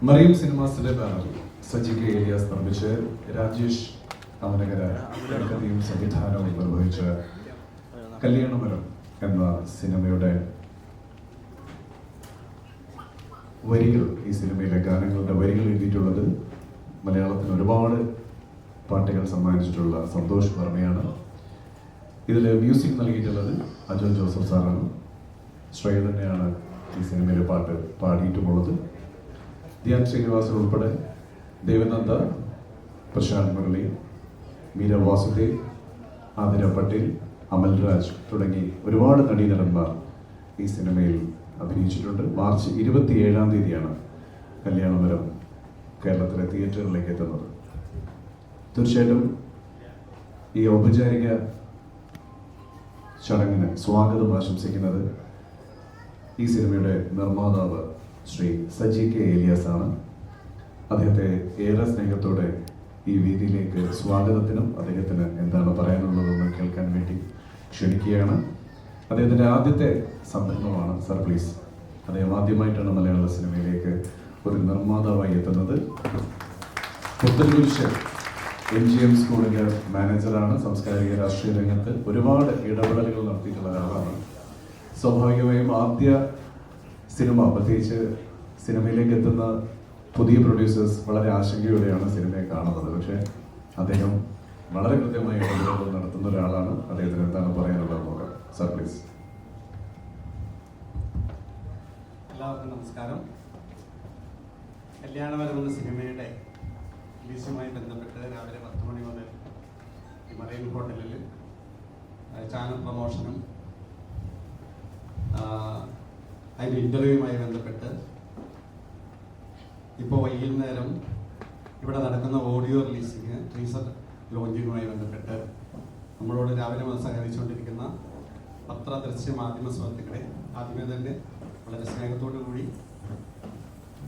മറിയം സിനിമാസിലെ ബാനറിൽ സജി കെ ഏലിയാസ് നിർമ്മിച്ച് രാജേഷ് അമനകര കഥയും സംവിധാനവും നിർവഹിച്ച കല്യാണമരം എന്ന സിനിമയുടെ വരികൾ, ഈ സിനിമയിലെ ഗാനങ്ങളുടെ വരികൾ എഴുതിയിട്ടുള്ളത് മലയാളത്തിന് ഒരുപാട് പാട്ടുകൾ സമ്മാനിച്ചിട്ടുള്ള സന്തോഷ് വർമ്മയാണ്. ഇതിൽ മ്യൂസിക് നൽകിയിട്ടുള്ളത് അജോ ജോസഫ് സാറാണ്. ശ്രേയ തന്നെയാണ് ഈ സിനിമയിലെ പാട്ട് പാടിയിട്ടുമുള്ളത്. ധ്യാൻ ശ്രീനിവാസൻ ഉൾപ്പെടെ ദേവനന്ദ, പ്രശാന്ത് മുരളി, മീര വാസുദേവ്, ആതിര പട്ടേൽ, അമൽരാജ് തുടങ്ങി ഒരുപാട് നടീനടന്മാർ ഈ സിനിമയിൽ അഭിനയിച്ചിട്ടുണ്ട്. മാർച്ച് 27 കല്യാണമരം കേരളത്തിലെ തിയേറ്ററുകളിലേക്ക് എത്തുന്നത്. തീർച്ചയായിട്ടും ഈ ഔപചാരിക ചടങ്ങിന് സ്വാഗതം ആശംസിക്കുന്നത് ഈ സിനിമയുടെ നിർമ്മാതാവ് ശ്രീ സജി കെ ഏലിയാസ് ആണ്. അദ്ദേഹത്തെ ഏറെ സ്നേഹത്തോടെ ഈ വേദിയിലേക്ക് സ്വാഗതത്തിനും അദ്ദേഹത്തിന് എന്താണ് പറയാനുള്ളതെന്ന് കേൾക്കാൻ വേണ്ടി ക്ഷണിക്കുകയാണ്. അദ്ദേഹത്തിൻ്റെ ആദ്യത്തെ സംരംഭമാണ് സർപ്ലീസ്. അദ്ദേഹം ആദ്യമായിട്ടാണ് മലയാള സിനിമയിലേക്ക് ഒരു നിർമ്മാതാവായി എത്തുന്നത്. പുത്തൻകുരിശ് MGM സ്കൂളിൻ്റെ മാനേജറാണ്. സാംസ്കാരിക രാഷ്ട്രീയ രംഗത്ത് ഒരുപാട് ഇടപെടലുകൾ നടത്തിയിട്ടുള്ള ഒരാളാണ്. സ്വാഭാവികമായും ആദ്യ സിനിമ, പ്രത്യേകിച്ച് സിനിമയിലേക്ക് എത്തുന്ന പുതിയ പ്രൊഡ്യൂസേഴ്സ് വളരെ ആശങ്കയോടെയാണ് സിനിമയെ കാണുന്നത്. പക്ഷേ അദ്ദേഹം വളരെ കൃത്യമായി ഇടപെടലുകൾ നടത്തുന്ന ഒരാളാണ്. അദ്ദേഹത്തിന് എന്താണ് പറയാനുള്ളത് നോക്കാം. Sir please. എല്ലാവർക്കും നമസ്കാരം. കല്യാണമരം എന്ന സിനിമയുടെ റിലീസുമായി ബന്ധപ്പെട്ട് രാവിലെ 10 മണി മുതൽ മറൈൻ ഹോട്ടലിൽ ചാനൽ പ്രമോഷനും അതിൻ്റെ ഇൻ്റർവ്യൂവുമായി ബന്ധപ്പെട്ട് ഇപ്പോൾ വൈകുന്നേരം ഇവിടെ നടക്കുന്ന ഓഡിയോ റിലീസിങ്, ടീസർ ലോഞ്ചിങ്ങുമായി ബന്ധപ്പെട്ട് നമ്മളോട് രാവിലെ മുതൽ സഹകരിച്ചുകൊണ്ടിരിക്കുന്ന പത്ര, ദൃശ്യ, മാധ്യമ സുഹൃത്തുക്കളെ ആദ്യമേ തന്നെ വളരെ സ്നേഹത്തോടു കൂടി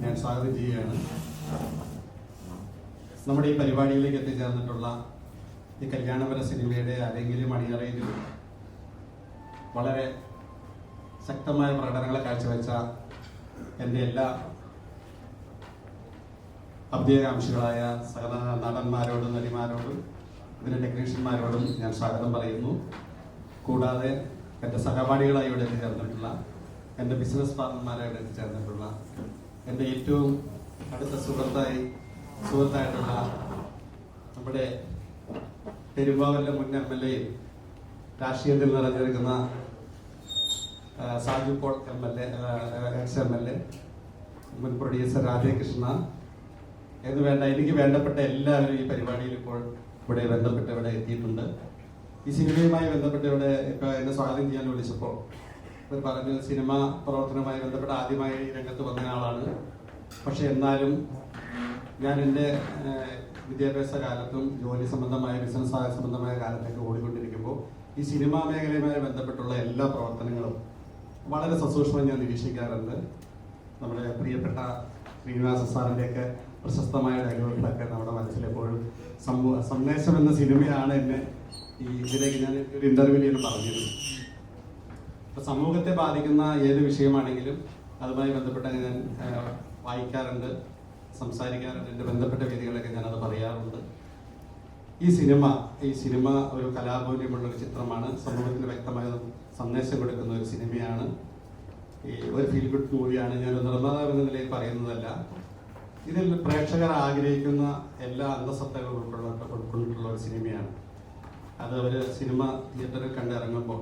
ഞാൻ സ്വാഗതം ചെയ്യുകയാണ്. നമ്മുടെ ഈ പരിപാടിയിലേക്ക് എത്തിച്ചേർന്നിട്ടുള്ള ഈ കല്യാണമര സിനിമയുടെ അരങ്ങിലും അണിയറയിലും വളരെ ശക്തമായ പ്രകടനങ്ങളെ കാഴ്ചവെച്ച എൻ്റെ എല്ലാ അഭ്യുദയകാംക്ഷികളായ നടന്മാരോടും നടിമാരോടും ഇതിൻ്റെ ടെക്നീഷ്യന്മാരോടും ഞാൻ സ്വാഗതം പറയുന്നു. കൂടാതെ എൻ്റെ സഹപാഠികളായി ഇവിടെ എത്തിച്ചേർന്നിട്ടുള്ള, എൻ്റെ ബിസിനസ് പാർട്ണർമാരായി ഇവിടെ എത്തിച്ചേർന്നിട്ടുള്ള, എൻ്റെ ഏറ്റവും അടുത്ത സുഹൃത്തായിട്ടുള്ള നമ്മുടെ പെരുമ്പാവൂരിലെ മുൻ MLA, രാഷ്ട്രീയത്തിൽ നിറഞ്ഞിരിക്കുന്ന സാജു പോൾ MLA, ex-MLA, മുൻ പ്രൊഡ്യൂസർ രാധേകൃഷ്ണ എന്ന് വേണ്ട എനിക്ക് വേണ്ടപ്പെട്ട എല്ലാവരും ഈ പരിപാടിയിൽ ഇപ്പോൾ ഇവിടെ എത്തിയിട്ടുണ്ട്. ഈ സിനിമയുമായി ബന്ധപ്പെട്ട് ഇവിടെ ഇപ്പോൾ എന്നെ സ്വാഗതം ചെയ്യാൻ വിളിച്ചപ്പോൾ ഇവർ പറഞ്ഞു സിനിമ പ്രവർത്തനവുമായി ബന്ധപ്പെട്ട് ആദ്യമായി രംഗത്ത് വന്ന ആളാണ്. പക്ഷെ എന്നാലും ഞാൻ എൻ്റെ വിദ്യാഭ്യാസ കാലത്തും ജോലി സംബന്ധമായ, ബിസിനസ് സംബന്ധമായ കാലത്തൊക്കെ ഓടിക്കൊണ്ടിരിക്കുമ്പോൾ ഈ സിനിമാ മേഖലയുമായി ബന്ധപ്പെട്ടുള്ള എല്ലാ പ്രവർത്തനങ്ങളും വളരെ സസൂക്ഷ്മം ഞാൻ നിരീക്ഷിക്കാറുണ്ട്. നമ്മുടെ പ്രിയപ്പെട്ട ശ്രീനിവാസ സാറിൻ്റെയൊക്കെ പ്രശസ്തമായ ഡയലോഗുകളൊക്കെ നമ്മുടെ മനസ്സിലെപ്പോഴും സന്ദേശം എന്ന സിനിമയാണ് എന്നെ ഇതിലേക്ക് ഞാൻ ഒരു ഇൻ്റർവ്യൂവിൽ പറഞ്ഞിരുന്നു. അപ്പോൾ സമൂഹത്തെ ബാധിക്കുന്ന ഏത് വിഷയമാണെങ്കിലും അതുമായി ബന്ധപ്പെട്ട ഞാൻ വായിക്കാറുണ്ട്, സംസാരിക്കാറുണ്ട്. എൻ്റെ ബന്ധപ്പെട്ട വേദികളിലൊക്കെ ഞാനത് പറയാറുണ്ട്. ഈ സിനിമ ഒരു കലാമൂല്യമുള്ളൊരു ചിത്രമാണ്. സമൂഹത്തിന് വ്യക്തമായ സന്ദേശം കൊടുക്കുന്ന ഒരു സിനിമയാണ്. ഒരു ഫീൽ ഗുഡ് മൂവിയാണ്. ഞാനൊരു നിർമ്മാതാവ് എന്ന നിലയിൽ പറയുന്നതല്ല. ഇതിൽ പ്രേക്ഷകർ ആഗ്രഹിക്കുന്ന എല്ലാ അന്തസത്തകളും ഉൾക്കൊണ്ടിട്ടുള്ള ഒരു സിനിമയാണ്. അത് അവർ സിനിമ തിയേറ്ററിൽ കണ്ടിറങ്ങുമ്പോൾ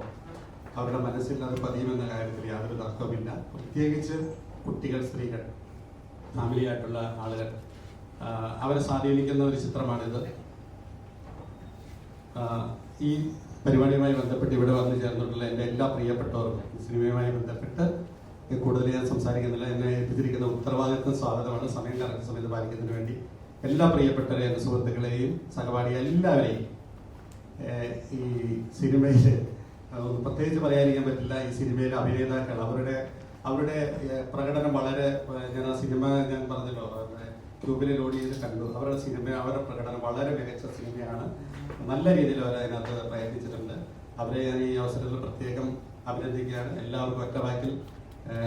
അവരുടെ മനസ്സിൽ അത് പതിയുമെന്ന കാര്യത്തിൽ യാതൊരു തർക്കവുമില്ല. പ്രത്യേകിച്ച് കുട്ടികൾ, സ്ത്രീകൾ, ഫാമിലി ആയിട്ടുള്ള ആളുകൾ, അവരെ സ്വാധീനിക്കുന്ന ഒരു ചിത്രമാണിത്. ഈ പരിപാടിയുമായി ബന്ധപ്പെട്ട് ഇവിടെ വന്നു ചേർന്നിട്ടുള്ള എൻ്റെ എല്ലാ പ്രിയപ്പെട്ടവർക്കും സിനിമയുമായി ബന്ധപ്പെട്ട് കൂടുതൽ ഞാൻ സംസാരിക്കുന്നില്ല. എന്നെ ഏൽപ്പിച്ചിരിക്കുന്ന ഉത്തരവാദിത്വം സ്വാഗതമാണ്. സമയം കറക്റ്റ് സമയത്ത് പാലിക്കുന്നതിന് വേണ്ടി എല്ലാ പ്രിയപ്പെട്ടവരെ, എൻ്റെ സുഹൃത്തുക്കളെയും സഹപാഠി എല്ലാവരെയും ഈ സിനിമയിൽ പ്രത്യേകിച്ച് പറയാതിരിക്കാൻ പറ്റില്ല. ഈ സിനിമയിലെ അഭിനേതാക്കൾ അവരുടെ പ്രകടനം വളരെ, ഞാൻ ആ സിനിമ ഞാൻ പറഞ്ഞല്ലോ ട്യൂബിൽ ലോഡ് ചെയ്ത് കണ്ടു. അവരുടെ പ്രകടനം വളരെ മികച്ച സിനിമയാണ്. നല്ല രീതിയിൽ അവർ അതിനകത്ത് പ്രയത്നിച്ചിട്ടുണ്ട്. അവരെ ഞാൻ ഈ അവസരത്തിൽ പ്രത്യേകം അഭിനന്ദിക്കുകയാണ്. എല്ലാവർക്കും ഒറ്റ വാക്കിൽ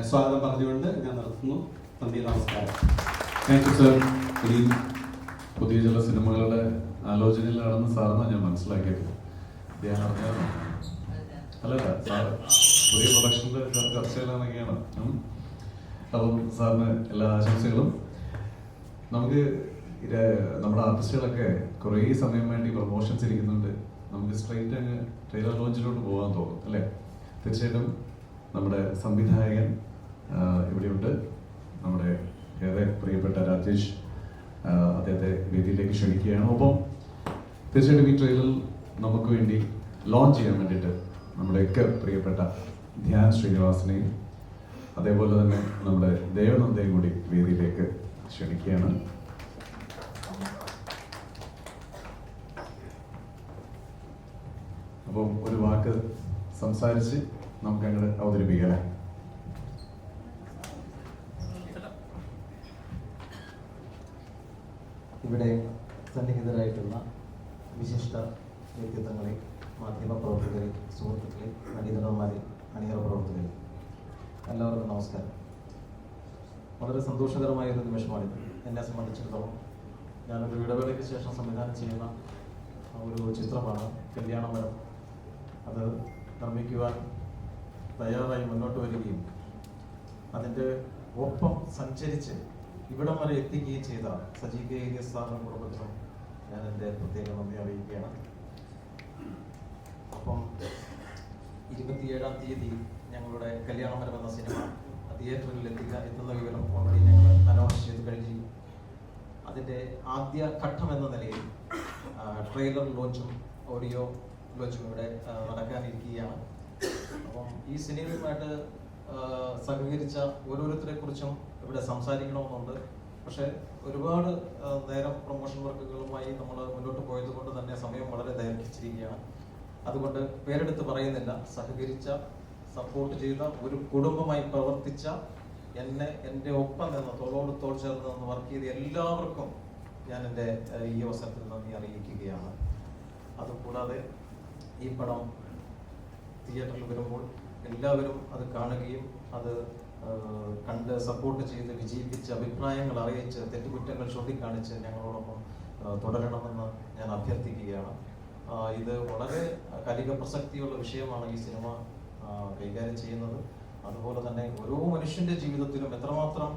സ്വാഗതം പറഞ്ഞുകൊണ്ട് ഞാൻ നിർത്തുന്നു. നന്ദി, നമസ്കാരം. Thank you sir. ഈ പുതിയ ചില സിനിമകളുടെ ആലോചനയിലാണെന്ന് സാറിന് ഞാൻ മനസ്സിലാക്കിയത്. ഞാൻ അറിഞ്ഞായിരുന്നു. അല്ലല്ല സാറ് പുതിയ പ്രൊഡക്ഷൻ്റെ ചർച്ചയിലാണെന്നൊക്കെയാണ്. അപ്പം സാറിന് എല്ലാ ആശംസകളും. നമുക്ക് നമ്മുടെ ആർട്ടിസ്റ്റുകളൊക്കെ കുറേ സമയം വേണ്ടി പ്രൊമോഷൻസ് ഇരിക്കുന്നുണ്ട്. നമുക്ക് സ്ട്രെയിറ്റ് അങ്ങ് ട്രെയിലർ ലോഞ്ചിലോട്ട് പോകാൻ തോന്നും അല്ലേ? തീർച്ചയായിട്ടും നമ്മുടെ സംവിധായകൻ ഇവിടെയുണ്ട്. നമ്മുടെ ഏറെ പ്രിയപ്പെട്ട രാജേഷ്, അദ്ദേഹത്തെ വേദിയിലേക്ക് ക്ഷണിക്കുകയാണ്. ഒപ്പം തീർച്ചയായിട്ടും ഈ ട്രെയിലർ നമുക്ക് വേണ്ടി ലോഞ്ച് ചെയ്യാൻ വേണ്ടിയിട്ട് നമ്മുടെയൊക്കെ പ്രിയപ്പെട്ട ധ്യാൻ ശ്രീനിവാസനെയും അതേപോലെ തന്നെ നമ്മുടെ ദേവനന്ദയും കൂടി വേദിയിലേക്ക് ക്ഷണിക്കുകയാണ്. അപ്പം ഒരു വാക്ക് സംസാരിച്ച് നമുക്ക് അങ്ങോട്ട് അവതരിപ്പിക്കാം. ഇവിടെ സന്നിഹിതരായിട്ടുള്ള വിശിഷ്ട വ്യക്തിത്വങ്ങളെ, മാധ്യമപ്രവർത്തകരെ, സുഹൃത്തുക്കളെ, നടീനടന്മാരെ, അണിയറ പ്രവർത്തകരെ, എല്ലാവർക്കും നമസ്കാരം. വളരെ സന്തോഷകരമായൊരു നിമിഷമാണിത്. എന്നെ സംബന്ധിച്ചിടത്തോളം ഞാനൊരു ഇടവേളയ്ക്ക് ശേഷം സംവിധാനം ചെയ്യുന്ന ഒരു ചിത്രമാണ് കല്യാണമരം. അത് നിർമ്മിക്കുവാൻ തയ്യാറായി മുന്നോട്ട് വരികയും അതിൻ്റെ ഒപ്പം സഞ്ചരിച്ച് ഇവിടം വരെ എത്തിക്കുകയും ചെയ്ത സജി കെ ഏലിയസ് സാറിൻ്റെ കുടുംബത്തിനും ഞാൻ എൻ്റെ പ്രത്യേക നന്ദി അറിയിക്കുകയാണ്. അപ്പം 27-ാം തീയതി ഞങ്ങളുടെ കല്യാണമരം എന്ന സിനിമ തിയേറ്ററിൽ എത്തുന്ന വിവരം ഓൾറെഡി ഞങ്ങൾ അനൗൺസ് ചെയ്ത് കഴിഞ്ഞു. അതിൻ്റെ ആദ്യ ഘട്ടം എന്ന നിലയിൽ ട്രെയിലർ ലോഞ്ചും ഓഡിയോ ലോഞ്ചും ഇവിടെ നടക്കാനിരിക്കുകയാണ്. അപ്പം ഈ സിനിമയുമായിട്ട് സഹകരിച്ച ഓരോരുത്തരെ കുറിച്ചും ഇവിടെ സംസാരിക്കണമെന്നുണ്ട്. പക്ഷേ ഒരുപാട് നേരം പ്രൊമോഷൻ വർക്കുകളുമായി നമ്മൾ മുന്നോട്ട് പോയത് കൊണ്ട് തന്നെ സമയം വളരെ ദൈർഘിച്ചിരിക്കുകയാണ്. അതുകൊണ്ട് പേരെടുത്ത് പറയുന്നില്ല. സഹകരിച്ച, സപ്പോർട്ട് ചെയ്ത, ഒരു കുടുംബമായി പ്രവർത്തിച്ച, എൻ്റെ ഒപ്പം നിന്ന് തോളോട് തോൾ ചേർന്ന് നിന്ന് വർക്ക് ചെയ്ത എല്ലാവർക്കും ഞാൻ എൻ്റെ ഈ അവസരത്തിൽ നന്ദി അറിയിക്കുകയാണ്. അതുകൂടാതെ ഈ പടം തിയേറ്ററിൽ വരുമ്പോൾ എല്ലാവരും അത് കാണുകയും അത് കണ്ട് സപ്പോർട്ട് ചെയ്ത് വിജയിപ്പിച്ച് അഭിപ്രായങ്ങൾ അറിയിച്ച് തെറ്റുകുറ്റങ്ങൾ ചൂണ്ടിക്കാണിച്ച് ഞങ്ങളോടൊപ്പം തുടരണമെന്ന് ഞാൻ അഭ്യർത്ഥിക്കുകയാണ്. ഇത് വളരെ കാലിക പ്രസക്തിയുള്ള വിഷയമാണ് ഈ സിനിമ കൈകാര്യം ചെയ്യുന്നത്. അതുപോലെ തന്നെ ഓരോ മനുഷ്യന്റെ ജീവിതത്തിലും എത്രമാത്രം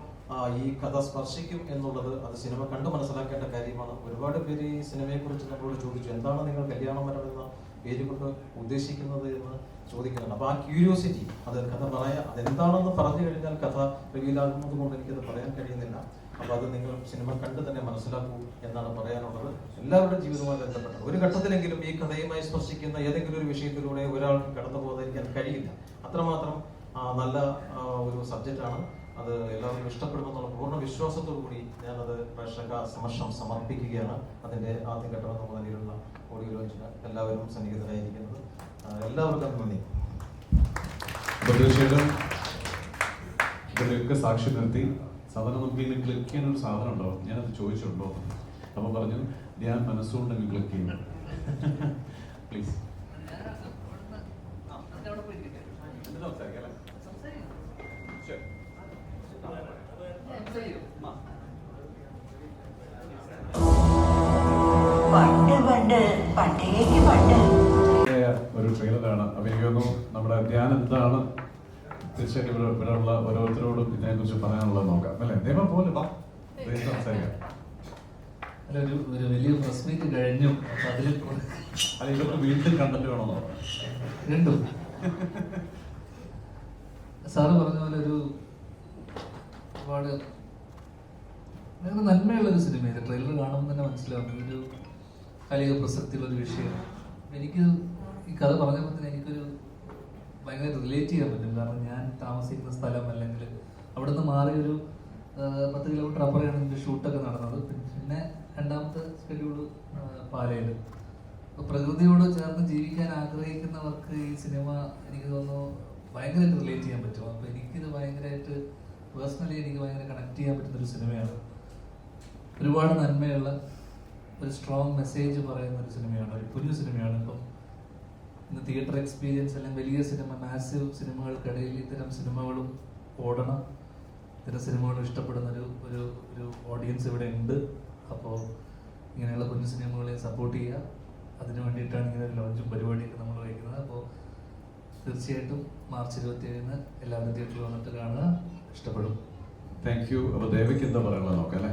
ഈ കഥ സ്പർശിക്കും എന്നുള്ളത് അത് സിനിമ കണ്ടു മനസ്സിലാക്കേണ്ട കാര്യമാണ്. ഒരുപാട് പേര് ഈ സിനിമയെക്കുറിച്ച് നമ്മളോട് ചോദിച്ചു, എന്താണ് നിങ്ങൾ കല്യാണമരം എന്ന പേര് കൊണ്ട് ഉദ്ദേശിക്കുന്നത് എന്ന് ചോദിക്കുന്നുണ്ട്. അപ്പോൾ ആ ക്യൂരിയോസിറ്റി, അത് കഥ അതെന്താണെന്ന് പറഞ്ഞു കഴിഞ്ഞാൽ കഥ റിവീലാകുന്നത് കൊണ്ട് എനിക്കത് പറയാൻ കഴിയുന്നില്ല. അപ്പോൾ അത് നിങ്ങൾ സിനിമ കണ്ട് തന്നെ മനസ്സിലാക്കൂ എന്നാണ് പറയാനുള്ളത്. എല്ലാവരുടെ ജീവിതവുമായി ബന്ധപ്പെട്ട ഒരു ഘട്ടത്തിലെങ്കിലും ഈ കഥയുമായി സ്പർശിക്കുന്ന ഏതെങ്കിലും ഒരു വിഷയത്തിലൂടെ ഒരാൾക്ക് കടന്നു പോകാതിരിക്കാൻ കഴിയില്ല. അത്രമാത്രം നല്ല ഒരു സബ്ജക്റ്റാണ്. അത് എല്ലാവർക്കും ഇഷ്ടപ്പെടുമെന്നുള്ള പൂർണ്ണ വിശ്വാസത്തോടു കൂടി ഞാനത് പ്രേക്ഷക സമക്ഷം സമർപ്പിക്കുകയാണ്. അതിൻ്റെ ആദ്യഘട്ടം എന്ന നിലയിലുള്ള ഓഡിയോ ലോഞ്ചിന് എല്ലാവരും സന്നിഹിതരായിരിക്കുന്നത്. എല്ലാവർക്കും നന്ദി. തീർച്ചയായിട്ടും ഇതിലൊക്കെ സാക്ഷി നിർത്തി സാധാരണ നമുക്ക് ഇങ്ങനെ ക്ലിക്ക് ചെയ്യാൻ ഒരു സാധനം ഉണ്ടോ? ഞാനത് ചോദിച്ചിട്ടുണ്ടോ? അപ്പൊ പറഞ്ഞു ഞാൻ മനസ്സുകൊണ്ട് ക്ലിക്ക് ചെയ്യുന്നു. പ്ലീസ് ഒരു ട്രെയിലറാണ്. അപ്പൊ എനിക്ക് തോന്നുന്നു നമ്മുടെ ധ്യാൻ എന്താണ് തീർച്ചയായിട്ടും ഇവിടെയുള്ള ഓരോരുത്തരോടും ഇതിനെ കുറിച്ച് പറയാനുള്ളത് നോക്കാം അല്ലെ? ദൈവം പോലെ സംസാരിക്കാം. അല്ല, ഒരു വലിയ പ്രസ് മീറ്റ് കഴിഞ്ഞു. അപ്പൊ അതിൽ അല്ല, ഇതൊക്കെ വീണ്ടും കണ്ടിട്ട് വേണമെന്നോ? രണ്ടും സാറ് പറഞ്ഞ പോലെ ഒരു ഒരുപാട് ഭയങ്കര നന്മയുള്ളൊരു സിനിമയാണ്. ട്രെയിലർ കാണുമ്പോൾ തന്നെ മനസ്സിലാവും ഒരു കാലിക പ്രസക്തിയുള്ളൊരു വിഷയം. എനിക്ക് ഈ കഥ പറഞ്ഞപ്പോൾ തന്നെ എനിക്കൊരു ഭയങ്കര റിലേറ്റ് ചെയ്യാൻ പറ്റും. കാരണം ഞാൻ താമസിക്കുന്ന സ്ഥലം അല്ലെങ്കിൽ അവിടെ നിന്ന് മാറി ഒരു 10 കിലോമീറ്റർ അപ്പുറമാണ് ഇതിൻ്റെ ഷൂട്ടൊക്കെ നടന്നത്. പിന്നെ രണ്ടാമത്തെ ഷെഡ്യൂള് പാലയിൽ. അപ്പോൾ പ്രകൃതിയോട് ചേർന്ന് ജീവിക്കാൻ ആഗ്രഹിക്കുന്നവർക്ക് ഈ സിനിമ എനിക്ക് തോന്നുന്നു ഭയങ്കരമായിട്ട് റിലേറ്റ് ചെയ്യാൻ പറ്റും. അപ്പോൾ എനിക്കിത് ഭയങ്കരമായിട്ട് പേഴ്സണലി എനിക്ക് ഭയങ്കര കണക്ട് ചെയ്യാൻ പറ്റുന്നൊരു സിനിമയാണ്. ഒരുപാട് നന്മയുള്ള ഒരു സ്ട്രോങ് മെസ്സേജ് പറയുന്ന ഒരു സിനിമയാണ്, ഒരു കുഞ്ഞു സിനിമയാണ്. ഇപ്പം ഇന്ന് തിയേറ്റർ എക്സ്പീരിയൻസ് അല്ലെങ്കിൽ വലിയ സിനിമ, മാസീവ് സിനിമകൾക്കിടയിൽ ഇത്തരം സിനിമകളും ഓടണം. ഇത്തരം സിനിമകൾ ഇഷ്ടപ്പെടുന്ന ഒരു ഓഡിയൻസ് ഓഡിയൻസ് ഇവിടെ ഉണ്ട്. അപ്പോൾ ഇങ്ങനെയുള്ള കുഞ്ഞു സിനിമകളെ സപ്പോർട്ട് ചെയ്യുക. അതിനു വേണ്ടിയിട്ടാണ് ഇങ്ങനെ ഒരു ലോഞ്ചും പരിപാടിയൊക്കെ നമ്മൾ വയ്ക്കുന്നത്. അപ്പോൾ തീർച്ചയായിട്ടും മാർച്ച് 27-ന് എല്ലാവരും തിയേറ്ററിൽ വന്നിട്ട് കാണുക, ഇഷ്ടപ്പെടും. Thank you. അപ്പോൾ ദേവിക്ക് എന്താ പറയുന്നത് നോക്കാം അല്ലേ?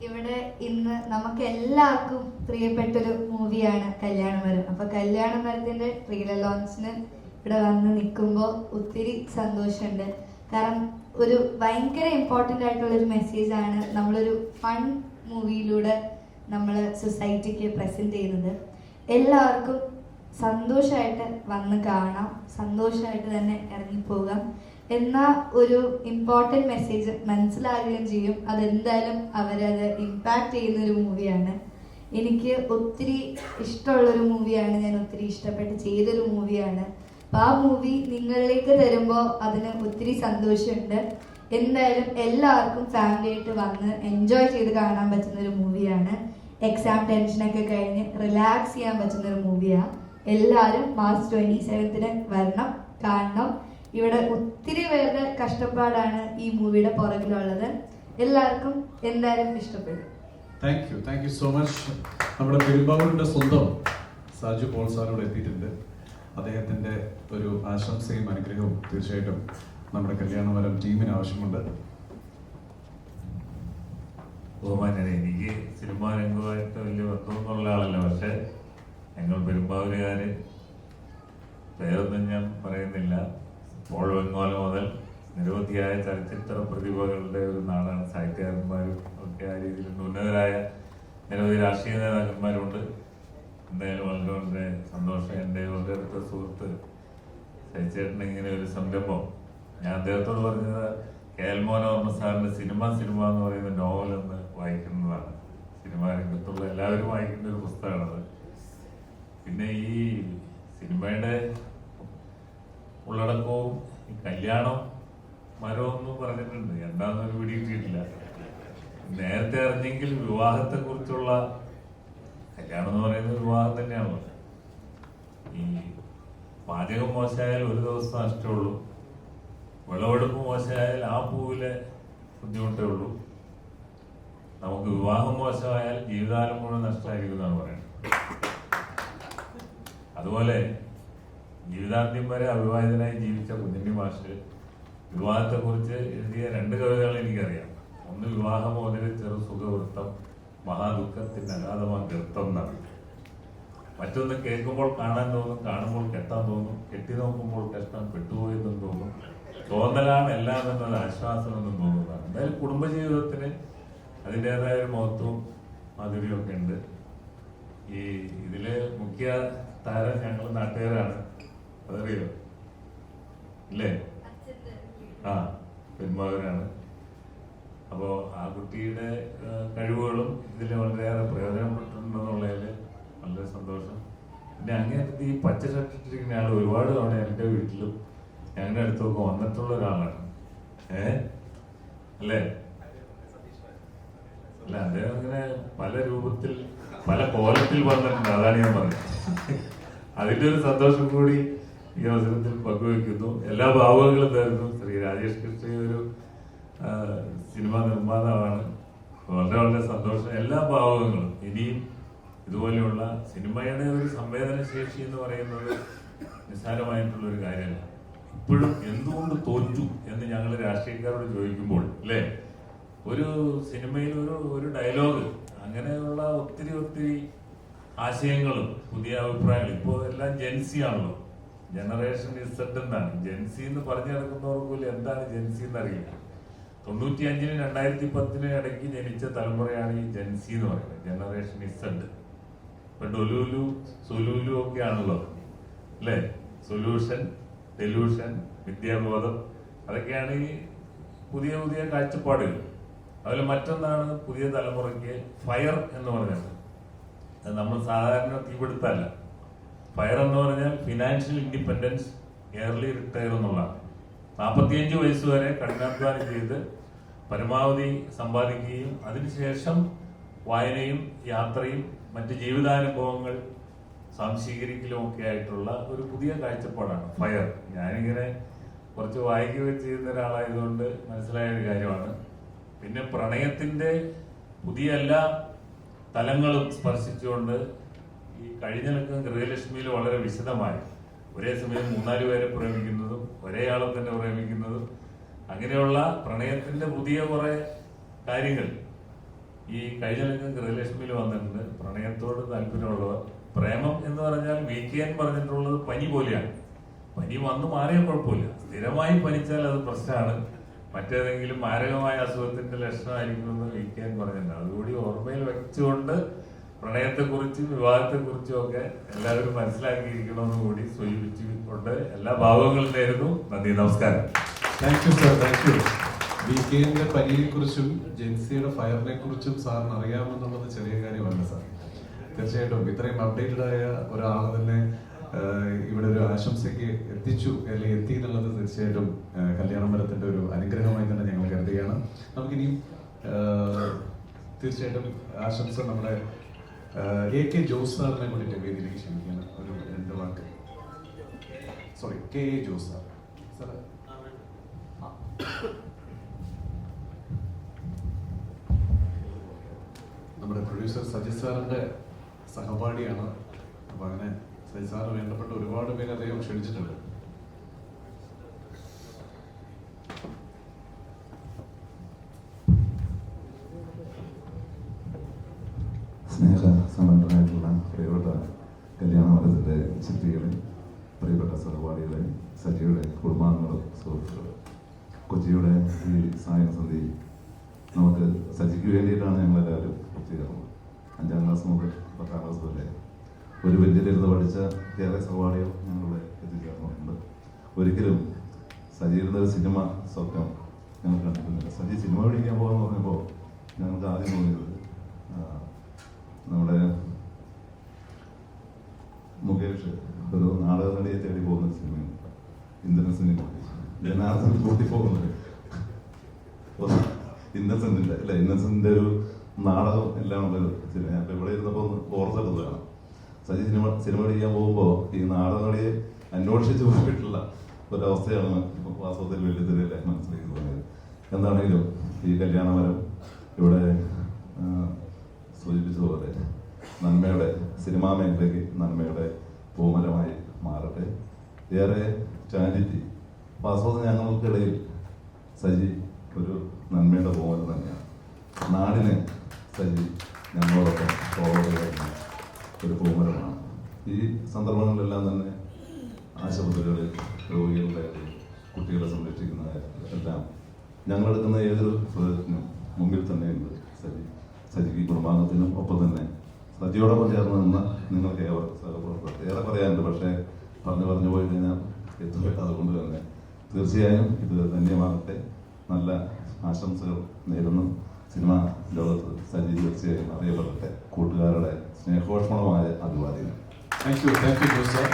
ഇവിടെ ഇന്ന് നമുക്ക് എല്ലാവർക്കും പ്രിയപ്പെട്ടൊരു മൂവിയാണ് കല്യാണമരം. അപ്പൊ കല്യാണമരത്തിന്റെ ട്രെയിലർ ലോഞ്ചിന് ഇവിടെ വന്ന് നിൽക്കുമ്പോൾ ഒത്തിരി സന്തോഷമുണ്ട്. കാരണം ഒരു ഭയങ്കര ഇമ്പോർട്ടൻ്റ് ആയിട്ടുള്ള ഒരു മെസ്സേജാണ് നമ്മളൊരു ഫൺ മൂവിയിലൂടെ നമ്മൾ സൊസൈറ്റിക്ക് പ്രസന്റ് ചെയ്യുന്നത്. എല്ലാവർക്കും സന്തോഷമായിട്ട് വന്ന് കാണാം, സന്തോഷമായിട്ട് തന്നെ ഇറങ്ങിപ്പോകാം. എന്നാൽ ഒരു ഇമ്പോർട്ടൻറ്റ് മെസ്സേജ് മനസ്സിലാകുകയും ചെയ്യും. അതെന്തായാലും അവരത് ഇമ്പാക്റ്റ് ചെയ്യുന്നൊരു മൂവിയാണ്. എനിക്ക് ഒത്തിരി ഇഷ്ടമുള്ളൊരു മൂവിയാണ്, ഞാൻ ഒത്തിരി ഇഷ്ടപ്പെട്ട് ചെയ്തൊരു മൂവിയാണ്. അപ്പോൾ ആ മൂവി നിങ്ങളിലേക്ക് തരുമ്പോൾ അതിന് ഒത്തിരി സന്തോഷമുണ്ട്. എന്തായാലും എല്ലാവർക്കും ഫാമിലി ആയിട്ട് വന്ന് എൻജോയ് ചെയ്ത് കാണാൻ പറ്റുന്നൊരു മൂവിയാണ്. എക്സാം ടെൻഷനൊക്കെ കഴിഞ്ഞ് റിലാക്സ് ചെയ്യാൻ പറ്റുന്നൊരു മൂവിയാണ്. എല്ലാവരും മാർച്ച് 27-ന് വരണം, കാണണം. ഇവിടെ ഒത്തിരി പേരുടെ കഷ്ടപ്പാടാണ് ഈ മൂവിയുടെ പുറകിലുള്ളത്. എല്ലാവർക്കും എന്തായാലും ഇഷ്ടപ്പെടും. Thank you so much. നമ്മുടെ പെരുമ്പാവൂരിൻ്റെ സ്വന്തം സാജു പോൾ സാറിനോട് എത്തിയിട്ടുണ്ട്. അദ്ദേഹത്തിൻ്റെ ഒരു ആശംസയും അനുഗ്രഹവും തീർച്ചയായിട്ടും നമ്മുടെ കല്യാണമരം ടീമിന് ആവശ്യമുണ്ട്. ബഹുമാന്യനെ, എനിക്ക് സിനിമാ രംഗമായിട്ട് വലിയ ബന്ധമൊന്നുള്ള ആളല്ല. പക്ഷേ ഞങ്ങൾ പെരുമ്പാവൂരുകാര്, പേരൊന്നും ഞാൻ പറയുന്നില്ല, പോൾ വെങ്ങോല മുതൽ നിരവധിയായ ചലച്ചിത്ര പ്രതിഭകളുടെ ഒരു നാടാണ്. സാഹിത്യകാരന്മാരും ഒക്കെ ആ രീതിയിൽ ഉന്നതരായ നിരവധി രാഷ്ട്രീയ നേതാക്കന്മാരുണ്ട്. എന്തായാലും വളരെ വളരെ സന്തോഷം. എൻ്റെ വളരെ അടുത്ത സുഹൃത്ത് സഹിച്ചേട്ടൻ ഇങ്ങനെ ഒരു സംരംഭം, ഞാൻ അദ്ദേഹത്തോട് പറഞ്ഞത് KL മോഹനവർമ്മ സാറിൻ്റെ സിനിമ എന്ന് പറയുന്ന നോവലൊന്ന് വായിക്കുന്നതാണ്. സിനിമാ രംഗത്തുള്ള എല്ലാവരും വായിക്കുന്ന ഒരു പുസ്തകമാണത്. പിന്നെ ഈ സിനിമയുടെ ഉള്ളടക്കവും ഈ കല്യാണം മരമൊന്നും പറഞ്ഞിട്ടുണ്ട്, എന്താണെന്നൊരു പിടിയിട്ടിട്ടില്ല. നേരത്തെ അറിഞ്ഞെങ്കിൽ വിവാഹത്തെ കുറിച്ചുള്ള, കല്യാണം എന്ന് പറയുന്നത് വിവാഹം തന്നെയാണല്ലോ. ഈ പാചകം മോശമായാൽ ഒരു ദിവസം നഷ്ടമുള്ളൂ, വിളവെടുപ്പ് മോശമായാൽ ആ പൂവിലെ ബുദ്ധിമുട്ടേ ഉള്ളൂ. നമുക്ക് വിവാഹം മോശമായാൽ ജീവിതകാലം മുഴുവൻ നഷ്ടമായിരിക്കും എന്നാണ് പറയുന്നത്. അതുപോലെ ജീവിതാന്ത്യം വരെ അവിവാഹിതനായി ജീവിച്ച കുഞ്ഞുണ്ണി മാഷ് വിവാഹത്തെക്കുറിച്ച് എഴുതിയ 2 കവിതകൾ എനിക്കറിയാം. ഒന്ന് വിവാഹമോദര ചെറു സുഖവൃത്തം, മഹാദുഃഖത്തിന് അഗാധമാ ഗർത്തം എന്നാണ്. മറ്റൊന്ന് കേൾക്കുമ്പോൾ കാണാൻ തോന്നും, കാണുമ്പോൾ കെട്ടാൻ തോന്നും, കെട്ടി നോക്കുമ്പോൾ കഷ്ടം പെട്ടുപോയെന്നും തോന്നും, തോന്നലാണ് എല്ലാം എന്നത് ആശ്വാസം എന്നും തോന്നുന്നതാണ്. എന്തായാലും കുടുംബജീവിതത്തിന് അതിൻ്റെതായ ഒരു മഹത്വവും മാധുര്യവും ഒക്കെ ഉണ്ട്. ഈ ഇതില് മുഖ്യ താരം ഞങ്ങൾ നാട്ടുകാരാണ്, അതറിയോ ഇല്ലേ? ആ, പെരുമ്പാവൂരാണ്. അപ്പോൾ ആ കുട്ടിയുടെ കഴിവുകളും ഇതിൽ വളരെയേറെ പ്രയോജനപ്പെട്ടിട്ടുണ്ടെന്നുള്ളതിൽ വളരെ സന്തോഷം. പിന്നെ അങ്ങേറ്റത്ത് ഈ പച്ച ഷർട്ടിട്ടിരിക്കുന്ന ആൾ ഒരുപാട് തവണ എൻ്റെ വീട്ടിലും ഞങ്ങളുടെ അടുത്തൊക്കെ വന്നിട്ടുള്ള ഒരാളാണ്. അല്ലേ? അല്ല, അദ്ദേഹം ഇങ്ങനെ പല രൂപത്തിൽ പല കോലത്തിൽ വന്നിട്ടുണ്ട്, അതാണ് ഞാൻ പറഞ്ഞത്. അതിൻ്റെ ഒരു സന്തോഷം കൂടി ഈ അവസരത്തിൽ പങ്കുവയ്ക്കുന്നു. എല്ലാ ഭാവങ്ങളും തരുന്നു. ശ്രീ രാജേഷ് കൃഷ്ണ ഒരു സിനിമാ നിർമ്മാതാവാണ്. വളരെ വളരെ സന്തോഷം. എല്ലാ ഭാവങ്ങളും ഇനിയും ഇതുപോലെയുള്ള സിനിമയുടെ ഒരു സംവേദനശേഷി എന്ന് പറയുന്നത് നിസ്സാരമായിട്ടുള്ള ഒരു കാര്യമല്ല. ഇപ്പോഴും എന്തുകൊണ്ട് തോറ്റു എന്ന് ഞങ്ങൾ രാഷ്ട്രീയക്കാരോട് ചോദിക്കുമ്പോൾ, അല്ലേ, ഒരു സിനിമയിൽ ഒരു ഡയലോഗ്, അങ്ങനെയുള്ള ഒത്തിരി ആശയങ്ങളും പുതിയ അഭിപ്രായങ്ങളും. ഇപ്പോൾ എല്ലാം ജെൻസി ആണല്ലോ, ജനറേഷൻ ഇസഡ് എന്നാണ്. ജെൻസി എന്ന് പറഞ്ഞു നടക്കുന്നവർക്ക് പോലും എന്താണ് ജെൻസി എന്നറിയില്ല. 95-നും 2010-നും ഇടയ്ക്ക് ജനിച്ച തലമുറയാണ് ഈ ജെൻസി എന്ന് പറയുന്നത്, ജനറേഷൻ ഇസഡ്. ഇപ്പൊ ഡൊലൂലു സൊലൂലു ഒക്കെ ആണല്ലോ, അല്ലേ? സൊല്യൂഷൻ, ഡെലൂഷൻ, വിദ്യാബോധം, അതൊക്കെയാണ് ഈ പുതിയ കാഴ്ചപ്പാടുകൾ. അതിൽ മറ്റൊന്നാണ് പുതിയ തലമുറയ്ക്ക് ഫയർ എന്ന് പറഞ്ഞത്. അത് നമ്മൾ സാധാരണ തീപിടുത്തല്ല. ഫയർ എന്ന് പറഞ്ഞാൽ ഫിനാൻഷ്യൽ ഇൻഡിപെൻഡൻസ്, ഇയർലി റിട്ടയർ എന്നുള്ളതാണ്. 45 വയസ്സ് വരെ കഠിനാധ്വാനം ചെയ്ത് പരമാവധി സമ്പാദിക്കുകയും അതിനുശേഷം വായനയും യാത്രയും മറ്റ് ജീവിതാനുഭവങ്ങൾ സ്വാംശീകരിക്കലും ഒക്കെ ആയിട്ടുള്ള ഒരു പുതിയ കാഴ്ചപ്പാടാണ് ഫയർ. ഞാനിങ്ങനെ കുറച്ച് വായിക്കുകയും ചെയ്യുന്ന ഒരാളായതുകൊണ്ട് മനസ്സിലായ ഒരു കാര്യമാണ്. പിന്നെ പ്രണയത്തിന്റെ പുതിയ എല്ലാ തലങ്ങളും സ്പർശിച്ചുകൊണ്ട് ഈ കഴിഞ്ഞ ലക്കം ഗൃഹലക്ഷ്മിയിൽ വളരെ വിശദമായി ഒരേ സമയം 3-4 പേരെ പ്രേമിക്കുന്നതും ഒരേ ആളെ തന്നെ പ്രേമിക്കുന്നതും അങ്ങനെയുള്ള പ്രണയത്തിന്റെ പുതിയ കുറെ കാര്യങ്ങൾ ഈ കഴിഞ്ഞ ലക്കം ഗൃഹലക്ഷ്മിയിൽ വന്നിട്ടുണ്ട്. പ്രണയത്തോട് താല്പര്യമുള്ളവർ, പ്രേമം എന്ന് പറഞ്ഞാൽ വീക്കെൻ പറഞ്ഞിട്ടുള്ളത് പനി പോലെയാണ്. പനി വന്നു മാറിയ കുഴപ്പമില്ല, സ്ഥിരമായി പനിച്ചാൽ അത് പ്രശ്നമാണ്. മറ്റേതെങ്കിലും മാരകമായ അസുഖത്തിന്റെ ലക്ഷണമായിരിക്കുമെന്ന് വീക്കെൻ പറഞ്ഞിട്ടുണ്ട്. അതുകൂടി ഓർമ്മയിൽ വെച്ചുകൊണ്ട് പ്രണയത്തെക്കുറിച്ചും വിവാഹത്തെക്കുറിച്ചും ഒക്കെ എല്ലാവരും മനസ്സിലാക്കിയിരിക്കണമെന്ന് കൂടി സൂചിപ്പിച്ചുകൊണ്ട് എല്ലാ ഭാവങ്ങളും നേരുന്നു. നന്ദി, നമസ്കാരം. Thank you sir, thank you. വീക്കെൻഡിന്റെ പനിയെ കുറിച്ചും ജെൻസിയുടെ ഫയറിനെ കുറിച്ചും സാറിന് അറിയാമെന്നുള്ളത് ചെറിയ കാര്യമല്ല സാർ. തീർച്ചയായിട്ടും ഇത്രയും അപ്ഡേറ്റഡ് ആയ ഒരാൾ തന്നെ ഇവിടെ ഒരു ആശംസയ്ക്ക് എത്തിച്ചു അല്ലെങ്കിൽ എത്തി എന്നുള്ളത് തീർച്ചയായിട്ടും കല്യാണമരത്തിന്റെ ഒരു അനുഗ്രഹമായി തന്നെ ഞങ്ങൾ കരുതുകയാണ്. നമുക്കിനി തീർച്ചയായിട്ടും ആശംസ നമ്മുടെ AK ജോസ് സാറിനെ കൊണ്ടിട്ട് വേദിയിലേക്ക് ക്ഷണിക്കുകയാണ്. ഒരു 2 വാക്ക്. Sorry, KA Jose sir. Sir നമ്മുടെ പ്രൊഡ്യൂസർ സജിത് സാറിന്റെ സഹപാഠിയാണ്. അപ്പൊ അങ്ങനെ സജിത് സാറ് വേണ്ടപ്പെട്ട ഒരുപാട് പേര് അദ്ദേഹം ക്ഷണിച്ചിട്ടുണ്ട്. സ്നേഹസമ്പന്നരായിട്ടുള്ള പ്രിയപ്പെട്ട കല്യാണമരത്തിൻ്റെ ശില്പികളെ, പ്രിയപ്പെട്ട സഹപാഠികളെ, സജിയുടെ കുടുംബാംഗങ്ങളും സുഹൃത്തുക്കളും, കൊച്ചിയുടെ ഈ സായസന്ധി നമുക്ക് സജിക്ക് വേണ്ടിയിട്ടാണ് ഞങ്ങളെല്ലാവരും ഒത്തുചേർന്നത്. 5ാം ക്ലാസ് മുതൽ 10ാം ക്ലാസ് വരെ ഒരു ബെഞ്ചിലിരുന്ന് പഠിച്ച ഏറെ സഹപാഠികൾ ഞങ്ങളുടെ എത്തിച്ചേർന്നിട്ടുണ്ട്. ഒരിക്കലും സജിയുടെ ഒരു സിനിമ സ്വപ്നം ഞങ്ങൾ കണ്ടിരുന്നില്ല. സജി സിനിമ പഠിക്കാൻ പോകാമെന്ന് പറഞ്ഞപ്പോൾ ഞങ്ങൾക്ക് ആദ്യം തോന്നിയത് നമ്മുടെ മുകേഷ് ഒരു നാടക നടിയെ തേടി പോകുന്ന സിനിമയുണ്ട്, ഇന്ദ്രൻസിനെ ജനാർദ്ദൻ കൂട്ടി പോകുന്നത് ഇന്നസെന്റിന്റെ അല്ലെ, ഇന്നസെന്റിന്റെ ഒരു നാടകം എല്ലാം ഉള്ളൊരു സിനിമ. അപ്പൊ ഇവിടെ ഇരുന്നപ്പോൾ ഒന്ന് ഓർത്തെടുത്തതാണ്. സജി സിനിമ പഠിക്കാൻ പോകുമ്പോൾ ഈ നാടക നടിയെ അന്വേഷിച്ച് പോയിട്ടുള്ള ഒരവസ്ഥയാണ് വാസ്തവത്തിൽ വെള്ളിത്തിരയിലെ മനസ്സിലേക്ക് തോന്നിയത്. എന്താണെങ്കിലും ഈ കല്യാണമരം ഇവിടെ സൂചിപ്പിച്ചതുപോലെ നന്മയുടെ സിനിമാ മേഖലയ്ക്ക് നന്മയുടെ പൂമരമായി മാറട്ടെ. ഏറെ ചാരിറ്റി വാസ്തവത്തിൽ ഞങ്ങൾക്കിടയിൽ സജി ഒരു നന്മയുടെ പൂമരം തന്നെയാണ്. നാടിന് സജി ഞങ്ങളോടൊപ്പം പോവുകയായിരുന്ന ഒരു പൂമരമാണ്. ഈ സന്ദർഭങ്ങളിലെല്ലാം തന്നെ ആശുപത്രികളിൽ രോഗികളുടെ കുട്ടികളെ സംരക്ഷിക്കുന്ന എല്ലാം ഞങ്ങളെടുക്കുന്ന ഏതൊരു പ്രൊജക്റ്റിനും മുമ്പിൽ തന്നെയുണ്ട് സജി. സജിക്ക് കുടുംബാംഗത്തിനും ഒപ്പം തന്നെ സജിയോടൊപ്പം ചേർന്ന് നിന്ന നിങ്ങൾക്ക് ഏറെ പറയാനുണ്ട്. പക്ഷേ പറഞ്ഞു പോയി കഴിഞ്ഞാൽ എത്തുകയില്ല. അതുകൊണ്ട് തന്നെ തീർച്ചയായും ഇത് ധന്യമാകട്ടെ. നല്ല ആശംസകൾ നേരുന്നു. സിനിമാ ലോകത്ത് സജി തീർച്ചയായും അറിയപ്പെടട്ടെ. കൂട്ടുകാരുടെ സ്നേഹോഷ്മളമായ അഭിവാദ്യങ്ങൾ. Thank you Jose sir.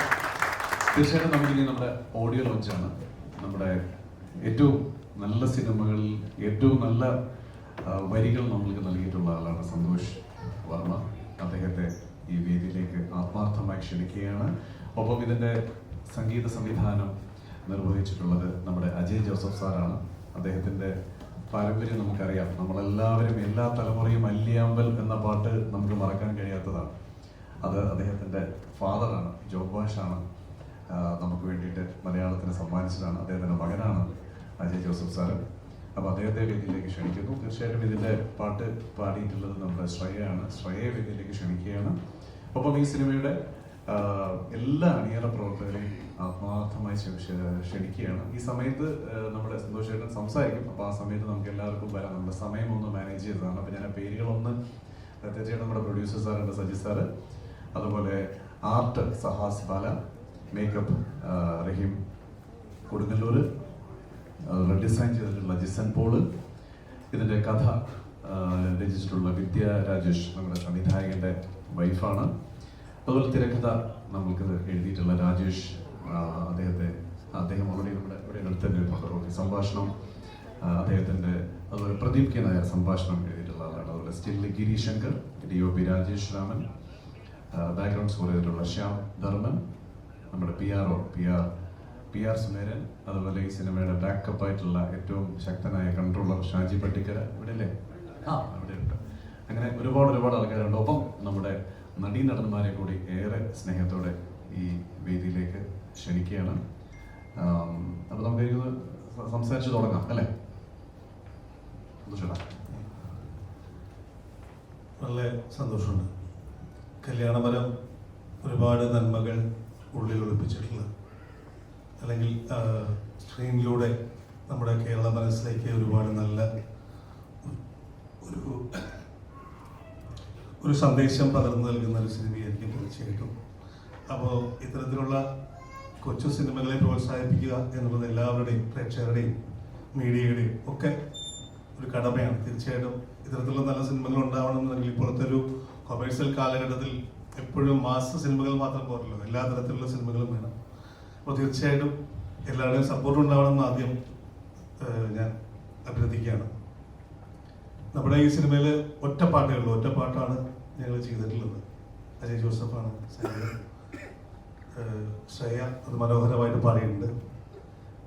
തീർച്ചയായിട്ടും നമുക്കിനി നമ്മുടെ ഓഡിയോ ലോഞ്ചാണ്. നമ്മുടെ ഏറ്റവും നല്ല സിനിമകളിൽ ഏറ്റവും നല്ല വരികൾ നമ്മൾക്ക് നൽകിയിട്ടുള്ള ആളാണ് സന്തോഷ് വർമ്മ. അദ്ദേഹത്തെ ഈ വേദിയിലേക്ക് ആത്മാർത്ഥമായി ക്ഷണിക്കുകയാണ്. ഒപ്പം ഇതിൻ്റെ സംഗീത സംവിധാനം നിർവഹിച്ചിട്ടുള്ളത് നമ്മുടെ അജയ് ജോസഫ് സാറാണ്. അദ്ദേഹത്തിൻ്റെ പാരമ്പര്യം നമുക്കറിയാം. നമ്മളെല്ലാവരും എല്ലാ തലമുറയും അല്ലിയാമ്പൽ എന്ന പാട്ട് നമുക്ക് മറക്കാൻ കഴിയാത്തതാണ്. അത് അദ്ദേഹത്തിൻ്റെ ഫാദറാണ്, ജോബ് ഭാഷാണ് നമുക്ക് വേണ്ടിയിട്ട് മലയാളത്തിന് സമ്മാനിച്ചതാണ്. അദ്ദേഹത്തിൻ്റെ മകനാണ് അജയ് ജോസഫ് സാറ്. അപ്പോൾ അദ്ദേഹത്തെ വേദിയിലേക്ക് ക്ഷണിക്കുന്നു. തീർച്ചയായിട്ടും ഇതിൻ്റെ പാട്ട് പാടിയിട്ടുള്ളത് നമ്മുടെ ശ്രേയയാണ്. ശ്രേയയെ വേദിയിലേക്ക് ക്ഷണിക്കുകയാണ്. ഒപ്പം ഈ സിനിമയുടെ എല്ലാ അണിയറ പ്രവർത്തകരെയും ആത്മാർത്ഥമായി ക്ഷണിക്കുകയാണ്. ഈ സമയത്ത് നമ്മുടെ സന്തോഷേട്ടൻ സംസാരിക്കും. അപ്പോൾ ആ സമയത്ത് നമുക്ക് എല്ലാവർക്കും വരാം. നമ്മുടെ സമയം ഒന്ന് മാനേജ് ചെയ്തതാണ്. അപ്പോൾ ഞാൻ ആ പേരുകളൊന്ന് തീർച്ചയായിട്ടും നമ്മുടെ പ്രൊഡ്യൂസർ സാറുണ്ട്, സജി സാറ്, അതുപോലെ ആർട്ട് സഹാസ് ബാല, മേക്കപ്പ് റഹീം കൊടുങ്ങല്ലൂർ, ഡിസൈൻ ചെയ്തിട്ടുള്ള ജിസൻ പോള്, ഇതിൻ്റെ കഥ രചിച്ചിട്ടുള്ള വിദ്യ രാജേഷ് നമ്മുടെ സംവിധായകൻ്റെ വൈഫാണ്. അതുപോലെ തിരക്കഥ നമ്മൾക്ക് എഴുതിയിട്ടുള്ള രാജേഷ്, അദ്ദേഹം ഓൾറെഡി ഇവിടെ അടുത്തന്നെ ഫോട്ടോഗ്രാഫി സംഭാഷണം അദ്ദേഹത്തിൻ്റെ, അതുപോലെ പ്രദീപ് കെ നായർ സംഭാഷണം എഴുതിയിട്ടുള്ള ആളാണ്. അതുപോലെ still Giri Shankar, DOP Rajesh Raman, background score ചെയ്തിട്ടുള്ള ശ്യാം ധർമ്മൻ, നമ്മുടെ PR PR സുനേരൻ, അതുപോലെ ഈ സിനിമയുടെ ബാക്കപ്പ് ആയിട്ടുള്ള ഏറ്റവും ശക്തനായ കൺട്രോളർ ഷാജി പട്ടിക്കര ഇവിടെ അല്ലേ? അവിടെ ഉണ്ട്. അങ്ങനെ ഒരുപാട് ആൾക്കാരുണ്ട്. ഒപ്പം നമ്മുടെ നടീനടന്മാരെ കൂടി ഏറെ സ്നേഹത്തോടെ ഈ വേദിയിലേക്ക് ക്ഷണിക്കുകയാണ്. അപ്പോൾ നമുക്ക് സംസാരിച്ച് തുടങ്ങാം അല്ലേ? നല്ല സന്തോഷമുണ്ട്. കല്യാണമരം ഒരുപാട് നന്മകൾ ഉള്ളിൽ ഒളിപ്പിച്ചിട്ടുള്ള, അല്ലെങ്കിൽ സ്ക്രീനിലൂടെ നമ്മുടെ കേരള മനസ്സിലേക്ക് ഒരുപാട് നല്ല ഒരു സന്ദേശം പകർന്നു നൽകുന്ന ഒരു സിനിമയായിരിക്കും തീർച്ചയായിട്ടും. അപ്പോൾ ഇത്തരത്തിലുള്ള കൊച്ചു സിനിമകളെ പ്രോത്സാഹിപ്പിക്കുക എന്നുള്ളത് എല്ലാവരുടെയും, പ്രേക്ഷകരുടെയും മീഡിയയുടെയും ഒക്കെ ഒരു കടമയാണ്. തീർച്ചയായിട്ടും ഇത്തരത്തിലുള്ള നല്ല സിനിമകൾ ഉണ്ടാവണമെന്നുണ്ടെങ്കിൽ ഇപ്പോഴത്തെ ഒരു കൊമേഴ്സ്യൽ കാലഘട്ടത്തിൽ എപ്പോഴും മാസ് സിനിമകൾ മാത്രം പോരല്ലോ, എല്ലാ തരത്തിലുള്ള സിനിമകളും വേണം. അപ്പോൾ തീർച്ചയായിട്ടും എല്ലാവരുടെയും സപ്പോർട്ട് ഉണ്ടാവണമെന്ന് ആദ്യം ഞാൻ അഭ്യർത്ഥിക്കുകയാണ്. നമ്മുടെ ഈ സിനിമയിൽ ഒറ്റപ്പാട്ടാണ് ഞങ്ങൾ ചെയ്തിട്ടുള്ളത്. അജയ് ജോസഫാണ് സംഗീതം. ശ്രേയ അത് മനോഹരമായിട്ട് പാടിയിട്ടുണ്ട്.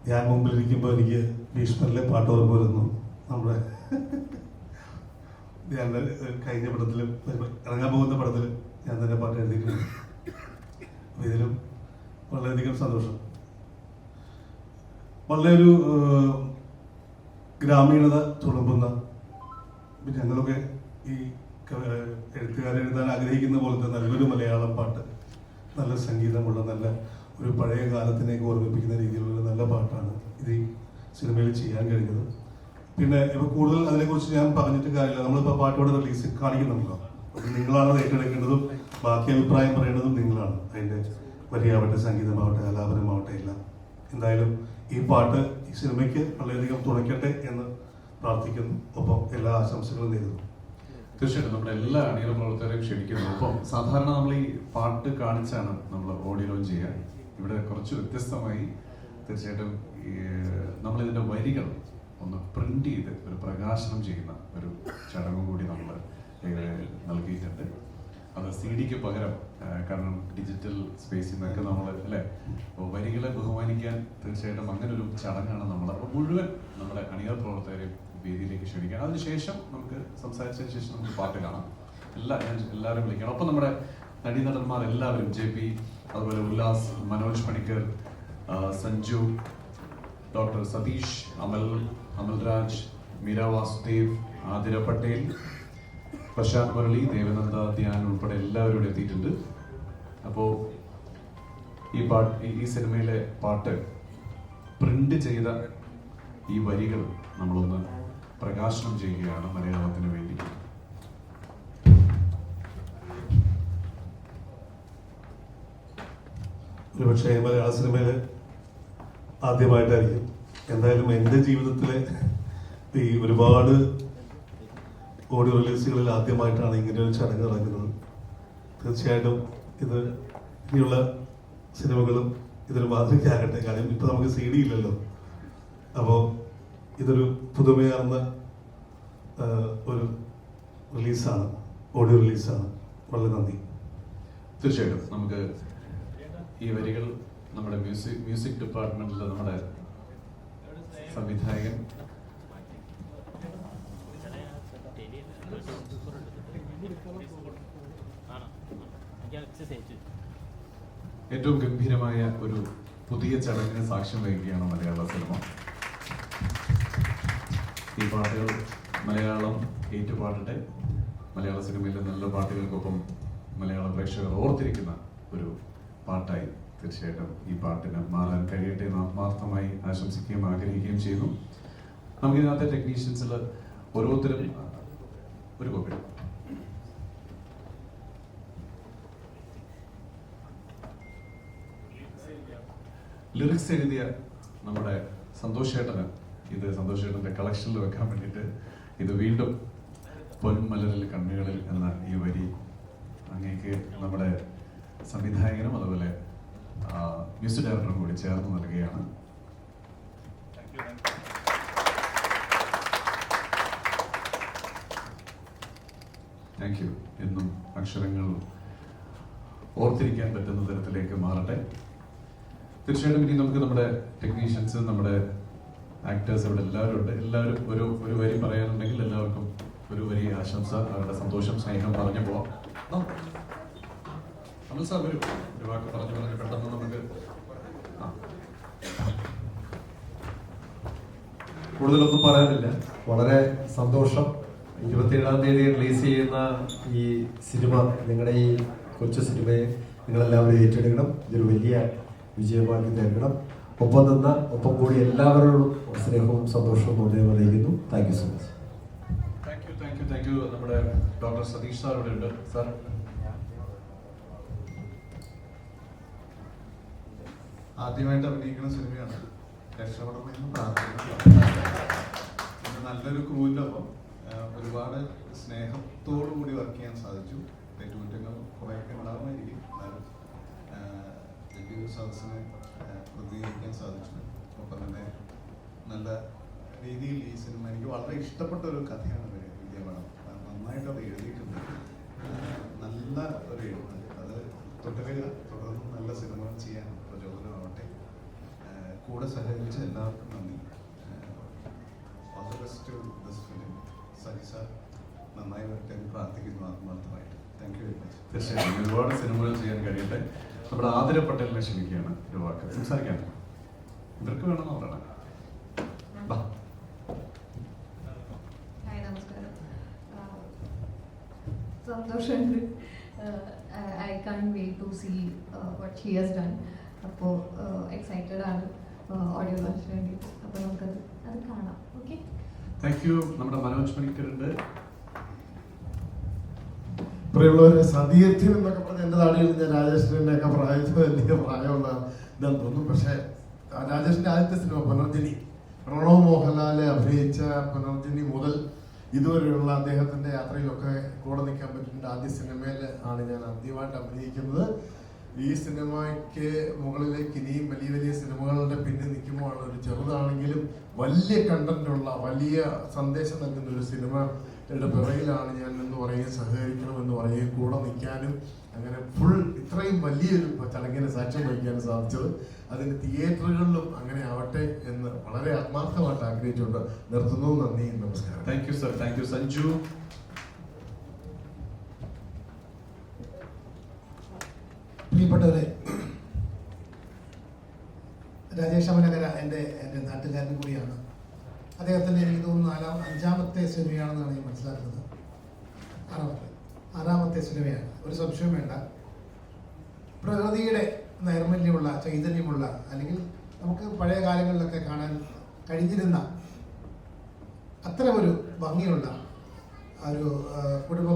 ഞാൻ മുമ്പിലിരിക്കുമ്പോൾ എനിക്ക് ഭീഷ്മരിലെ പാട്ട് ഓർമ്മ വരുന്നു. നമ്മുടെ ഞാൻ കഴിഞ്ഞ പടത്തിലും ഇറങ്ങാൻ പോകുന്ന പടത്തിലും ഞാൻ തന്നെ പാട്ട് എഴുതിയിട്ടുണ്ട്. അപ്പോൾ ഇതിലും വളരെയധികം സന്തോഷം. വളരെ ഒരു ഗ്രാമീണത തുളുമ്പുന്ന, ഞങ്ങളൊക്കെ ഈ എഴുത്തുകാരെഴുതാൻ ആഗ്രഹിക്കുന്ന പോലത്തെ നല്ലൊരു മലയാളം പാട്ട്, നല്ല സംഗീതമുള്ള, നല്ല ഒരു പഴയ കാലത്തിലേക്ക് ഓർമ്മിപ്പിക്കുന്ന രീതിയിലുള്ള നല്ല പാട്ടാണ് ഇത് ഈ സിനിമയിൽ ചെയ്യാൻ കഴിഞ്ഞത്. പിന്നെ ഇപ്പോൾ കൂടുതൽ അതിനെക്കുറിച്ച് ഞാൻ പറഞ്ഞിട്ട് കാര്യമില്ല. നമ്മളിപ്പോൾ പാട്ടോടെ റിലീസ് കാണിക്കുന്നുണ്ടല്ലോ, നിങ്ങളാണ് ഏറ്റെടുക്കേണ്ടതും ബാക്കി അഭിപ്രായം പറയേണ്ടതും നിങ്ങളാണ്. അതിൻ്റെ വരിയാവട്ടെ, സംഗീതമാവട്ടെ, ആലാപനമാവട്ടെ എല്ലാം. എന്തായാലും ഈ പാട്ട് ഈ സിനിമയ്ക്ക് വളരെയധികം തുണയ്ക്കട്ടെ എന്ന് പ്രാർത്ഥിക്കുന്നു. ഒപ്പം എല്ലാ ആശംസകളും നേരുന്നു. തീർച്ചയായിട്ടും നമ്മുടെ എല്ലാ അണിയറ പ്രവർത്തകരെയും ക്ഷണിക്കുന്നു. ഒപ്പം സാധാരണ നമ്മൾ ഈ പാട്ട് കാണിച്ചാണ് നമ്മൾ ഓഡിയോ ലോഞ്ച് ചെയ്യുക. ഇവിടെ കുറച്ച് വ്യത്യസ്തമായി തീർച്ചയായിട്ടും നമ്മളിതിൻ്റെ വരികൾ ഒന്ന് പ്രിന്റ് ചെയ്ത് ഒരു പ്രകാശനം ചെയ്യുന്ന ഒരു ചടങ്ങും കൂടി നമ്മൾ നൽകിയിട്ടുണ്ട്. അത് CD പകരം, കാരണം ഡിജിറ്റൽ സ്പേസിൽ നിന്നൊക്കെ നമ്മൾ അല്ലേ, അപ്പോൾ വരികളെ ബഹുമാനിക്കാൻ തീർച്ചയായിട്ടും അങ്ങനെ ഒരു ചടങ്ങാണ് നമ്മൾ. അപ്പോൾ മുഴുവൻ നമ്മുടെ അണിയറ പ്രവർത്തകരെയും വേദിയിലേക്ക് ക്ഷണിക്കാം. അതിനുശേഷം നമുക്ക് സംസാരിച്ചതിന് ശേഷം നമുക്ക് പാട്ട് കാണാം. എല്ലാവരും വിളിക്കണം. ഒപ്പം നമ്മുടെ നടീനടന്മാർ എല്ലാവരും, JP, അതുപോലെ ഉല്ലാസ്, മനോജ് പണിക്കർ, സഞ്ജു, ഡോക്ടർ സതീഷ്, അമൽരാജ്, മീര വാസുദേവ്, ആതിര പട്ടേൽ, പ്രശാന്ത് മുരളി, ദേവനന്ദ, ധ്യാൻ ഉൾപ്പെടെ എല്ലാവരും ഇവിടെ എത്തിയിട്ടുണ്ട്. അപ്പോൾ ഈ സിനിമയിലെ പാട്ട് പ്രിന്റ് ചെയ്ത ഈ വരികൾ നമ്മളൊന്ന് പ്രകാശനം ചെയ്യുകയാണ് മലയാളത്തിന് വേണ്ടി. ഒരുപക്ഷെ മലയാള സിനിമയിൽ ആദ്യമായിട്ടായിരിക്കും, എന്തായാലും എൻ്റെ ജീവിതത്തിലെ ഈ ഒരുപാട് ഓഡിയോ റിലീസുകളിൽ ആദ്യമായിട്ടാണ് ഇങ്ങനെ ഒരു ചടങ്ങ് നടക്കുന്നത്. തീർച്ചയായിട്ടും ഇത് ഇനിയുള്ള സിനിമകളും ഇതൊരു മാതൃകയാകട്ടെ. കാരണം ഇപ്പോൾ നമുക്ക് CD ഇല്ലല്ലോ. അപ്പോൾ ഇതൊരു പുതുമയാർന്ന ഒരു റിലീസാണ്, ഓഡിയോ റിലീസാണ്. വളരെ നന്ദി. തീർച്ചയായിട്ടും നമുക്ക് ഈ വരികൾ നമ്മുടെ മ്യൂസിക് ഡിപ്പാർട്ട്മെന്റിൽ നമ്മുടെ സംവിധായകൻ ഏറ്റവും ഗംഭീരമായ ഒരു പുതിയ ചടങ്ങിന് സാക്ഷ്യം വഹിക്കുകയാണ് മലയാള സിനിമ. ഈ പാട്ടുകൾ മലയാളം ഏറ്റുപാടട്ടെ. മലയാള സിനിമയിലെ നല്ല പാട്ടുകൾക്കൊപ്പം മലയാള പ്രേക്ഷകർ ഓർത്തിരിക്കുന്ന ഒരു പാട്ടായി തീർച്ചയായിട്ടും ഈ പാട്ടിന് മാറാൻ കഴിയട്ടെ എന്ന് ആത്മാർത്ഥമായി ആശംസിക്കുകയും ആഗ്രഹിക്കുകയും ചെയ്യുന്നു. നമുക്കിതിനകത്തെ ടെക്നീഷ്യൻസിൽ ഓരോരുത്തരും ഒരു കോപ്പി. ലിറിക്സ് എഴുതിയ നമ്മുടെ സന്തോഷേട്ടന്, ഇത് സന്തോഷേട്ടൻ്റെ കളക്ഷനിൽ വെക്കാൻ വേണ്ടിയിട്ട് ഇത് വീണ്ടും പൊന്മലരിൽ കണ്ണുകളിൽ എന്ന ഈ വരി അങ്ങേക്ക് നമ്മുടെ സംവിധായകനും അതുപോലെ മ്യൂസിക് ഡയറക്ടറും കൂടി ചേർന്ന് നൽകുകയാണ്. Thank you. എന്നും അക്ഷരങ്ങൾ ഓർത്തിരിക്കാൻ പറ്റുന്ന തരത്തിലേക്ക് മാറട്ടെ. തീർച്ചയായിട്ടും ഇനി നമുക്ക് നമ്മുടെ ടെക്നീഷ്യൻസ്, നമ്മുടെ ആക്ടേഴ്സ് ഇവിടെ എല്ലാവരും ഉണ്ട്. എല്ലാവരും ഒരു വരി പറയാനുണ്ടെങ്കിൽ എല്ലാവർക്കും ഒരു വരി ആശംസ, അവരുടെ സന്തോഷം, സ്നേഹം പറഞ്ഞു പോവാം. അമൽ സാർ വരും, ഒരു വാക്ക് പറഞ്ഞു പെട്ടെന്ന് നമുക്ക് കൂടുതലൊന്നും പറയാനില്ല. വളരെ സന്തോഷം. 27-ാം തീയതി റിലീസ് ചെയ്യുന്ന ഈ സിനിമ, നിങ്ങളുടെ ഈ കൊച്ചു സിനിമയെ നിങ്ങളെല്ലാവരും ഏറ്റെടുക്കണം. ഇതൊരു വലിയ വിജയമാക്കി തീർക്കണം. ഒപ്പം കൂടി എല്ലാവരോടും സ്നേഹവും സന്തോഷവും കൊണ്ടുവന്ന് അറിയിക്കുന്നു. Thank you so much. Thank you. നമ്മുടെ ഡോക്ടർ സതീഷ് സാർ ഇവിടെ ഉണ്ട്. സാർ, ആദ്യമായിട്ട് അഭിനയിക്കുന്ന സിനിമയാണ്. രക്ഷപ്പെടണമെന്ന് പ്രാർത്ഥിക്കുന്നു. നല്ലൊരു ക്രൂവിൻ്റെ ഒപ്പം ഒരുപാട് സ്നേഹത്തോടു കൂടി വർക്ക് ചെയ്യാൻ സാധിച്ചു. തെറ്റുകുറ്റങ്ങൾ കുറേയൊക്കെ ഉണ്ടാകുമായിരിക്കും, എന്നാലും വലിയൊരു സദസ്സിനെ പ്രതികരിക്കാൻ സാധിച്ചു. ഒപ്പം തന്നെ നല്ല രീതിയിൽ ഈ സിനിമ എനിക്ക് വളരെ ഇഷ്ടപ്പെട്ട ഒരു കഥയാണ് വിദ്യാപഠനം. നന്നായിട്ട് അത് എഴുതിയിട്ടുണ്ട്. നല്ല ഒരു എഴുത്ത്. അത് തുടരുക, തുടർന്ന് നല്ല സിനിമകൾ ചെയ്യാൻ പ്രചോദനമാവട്ടെ. കൂടെ സഹകരിച്ച എല്ലാവർക്കും നന്ദി. All the best to this film. Saji sir നന്നായി വരട്ടെ എന്ന് പ്രാർത്ഥിക്കുന്നു ആത്മാർത്ഥമായിട്ട്. Thank you very much. തീർച്ചയായും ഒരുപാട് സിനിമകൾ ചെയ്യാൻ കഴിയട്ടെ. നമ്മുടെ ആതിര പട്ടേലിനെ ക്ഷണിക്കുകയാണ് ഒരു വാക്ക് സംസാരിക്കാൻ. ഇവർക്ക് വേണമെന്ന് പറയണം. നമസ്കാരം. സന്തോഷമുണ്ട്. I can't wait to see what she has done. അപ്പോൾ എക്സൈറ്റഡ് ആണ് ഓഡിയോ ലോഞ്ചിന് വേണ്ടി. അപ്പോൾ നമുക്കത് കാണാം. Okay, thank you. നമ്മുടെ മനോജ് പണിക്കരുണ്ട്. പ്രിയമുള്ളവരെ, സതീർത്ഥ്യം എന്നൊക്കെ പറഞ്ഞ എൻ്റെ നാടിൽ ഞാൻ രാജേഷിൻ്റെ ഒക്കെ പ്രായത്തിൽ വലിയ പ്രായമുള്ള ഇതെന്ന് തോന്നുന്നു. പക്ഷേ രാജേഷിൻ്റെ ആദ്യത്തെ സിനിമ പുനർജനി, പ്രണവ് മോഹൻലാലെ അഭിനയിച്ച പുനർജനി മുതൽ ഇതുവരെയുള്ള അദ്ദേഹത്തിൻ്റെ യാത്രയിലൊക്കെ കൂടെ നിൽക്കാൻ പറ്റുന്ന ആദ്യ സിനിമയിൽ ആണ് ഞാൻ ആദ്യമായിട്ട് അഭിനയിക്കുന്നത്. ഈ സിനിമയ്ക്ക് മുകളിലേക്ക് ഇനിയും വലിയ വലിയ സിനിമകളുടെ പിന്നിൽ നിൽക്കുമ്പോഴാണ് ഒരു ചെറുതാണെങ്കിലും വലിയ കണ്ടന്റുള്ള, വലിയ സന്ദേശം നൽകുന്ന ഒരു സിനിമയുടെ പിറകിലാണ് ഞാൻ എന്ന് പറയുകയും സഹകരിക്കണമെന്ന് പറയുകയും കൂടെ നിൽക്കാനും അങ്ങനെ ഫുൾ ഇത്രയും വലിയൊരു ചടങ്ങിന് സാക്ഷ്യം വഹിക്കാനും സാധിച്ചത്. അതിന് തിയേറ്ററുകളിലും അങ്ങനെ ആവട്ടെ എന്ന് വളരെ ആത്മാർത്ഥമായിട്ട് ആഗ്രഹിച്ചുകൊണ്ട് നിർത്തുന്നു. നന്ദി, നമസ്കാരം. Thank you sir. Thank U. Sanju. പ്രിയപ്പെട്ടവരെ, രാജേഷ് അമനകര എൻ്റെ നാട്ടുകാരൻ കൂടിയാണ്. അദ്ദേഹത്തിൻ്റെ എനിക്ക് തോന്നുന്നു 5-ാമത്തെ സിനിമയാണെന്നാണ് ഞാൻ മനസ്സിലാക്കുന്നത്. ആറാമത്തെ സിനിമയാണ്. ഒരു സംശയവും വേണ്ട. പ്രകൃതിയുടെ നൈർമല്യമുള്ള, ചൈതന്യമുള്ള, അല്ലെങ്കിൽ നമുക്ക് പഴയ കാലങ്ങളിലൊക്കെ കാണാൻ കഴിഞ്ഞിരുന്ന അത്തരമൊരു ഭംഗിയുള്ള ഒരു കുടുംബ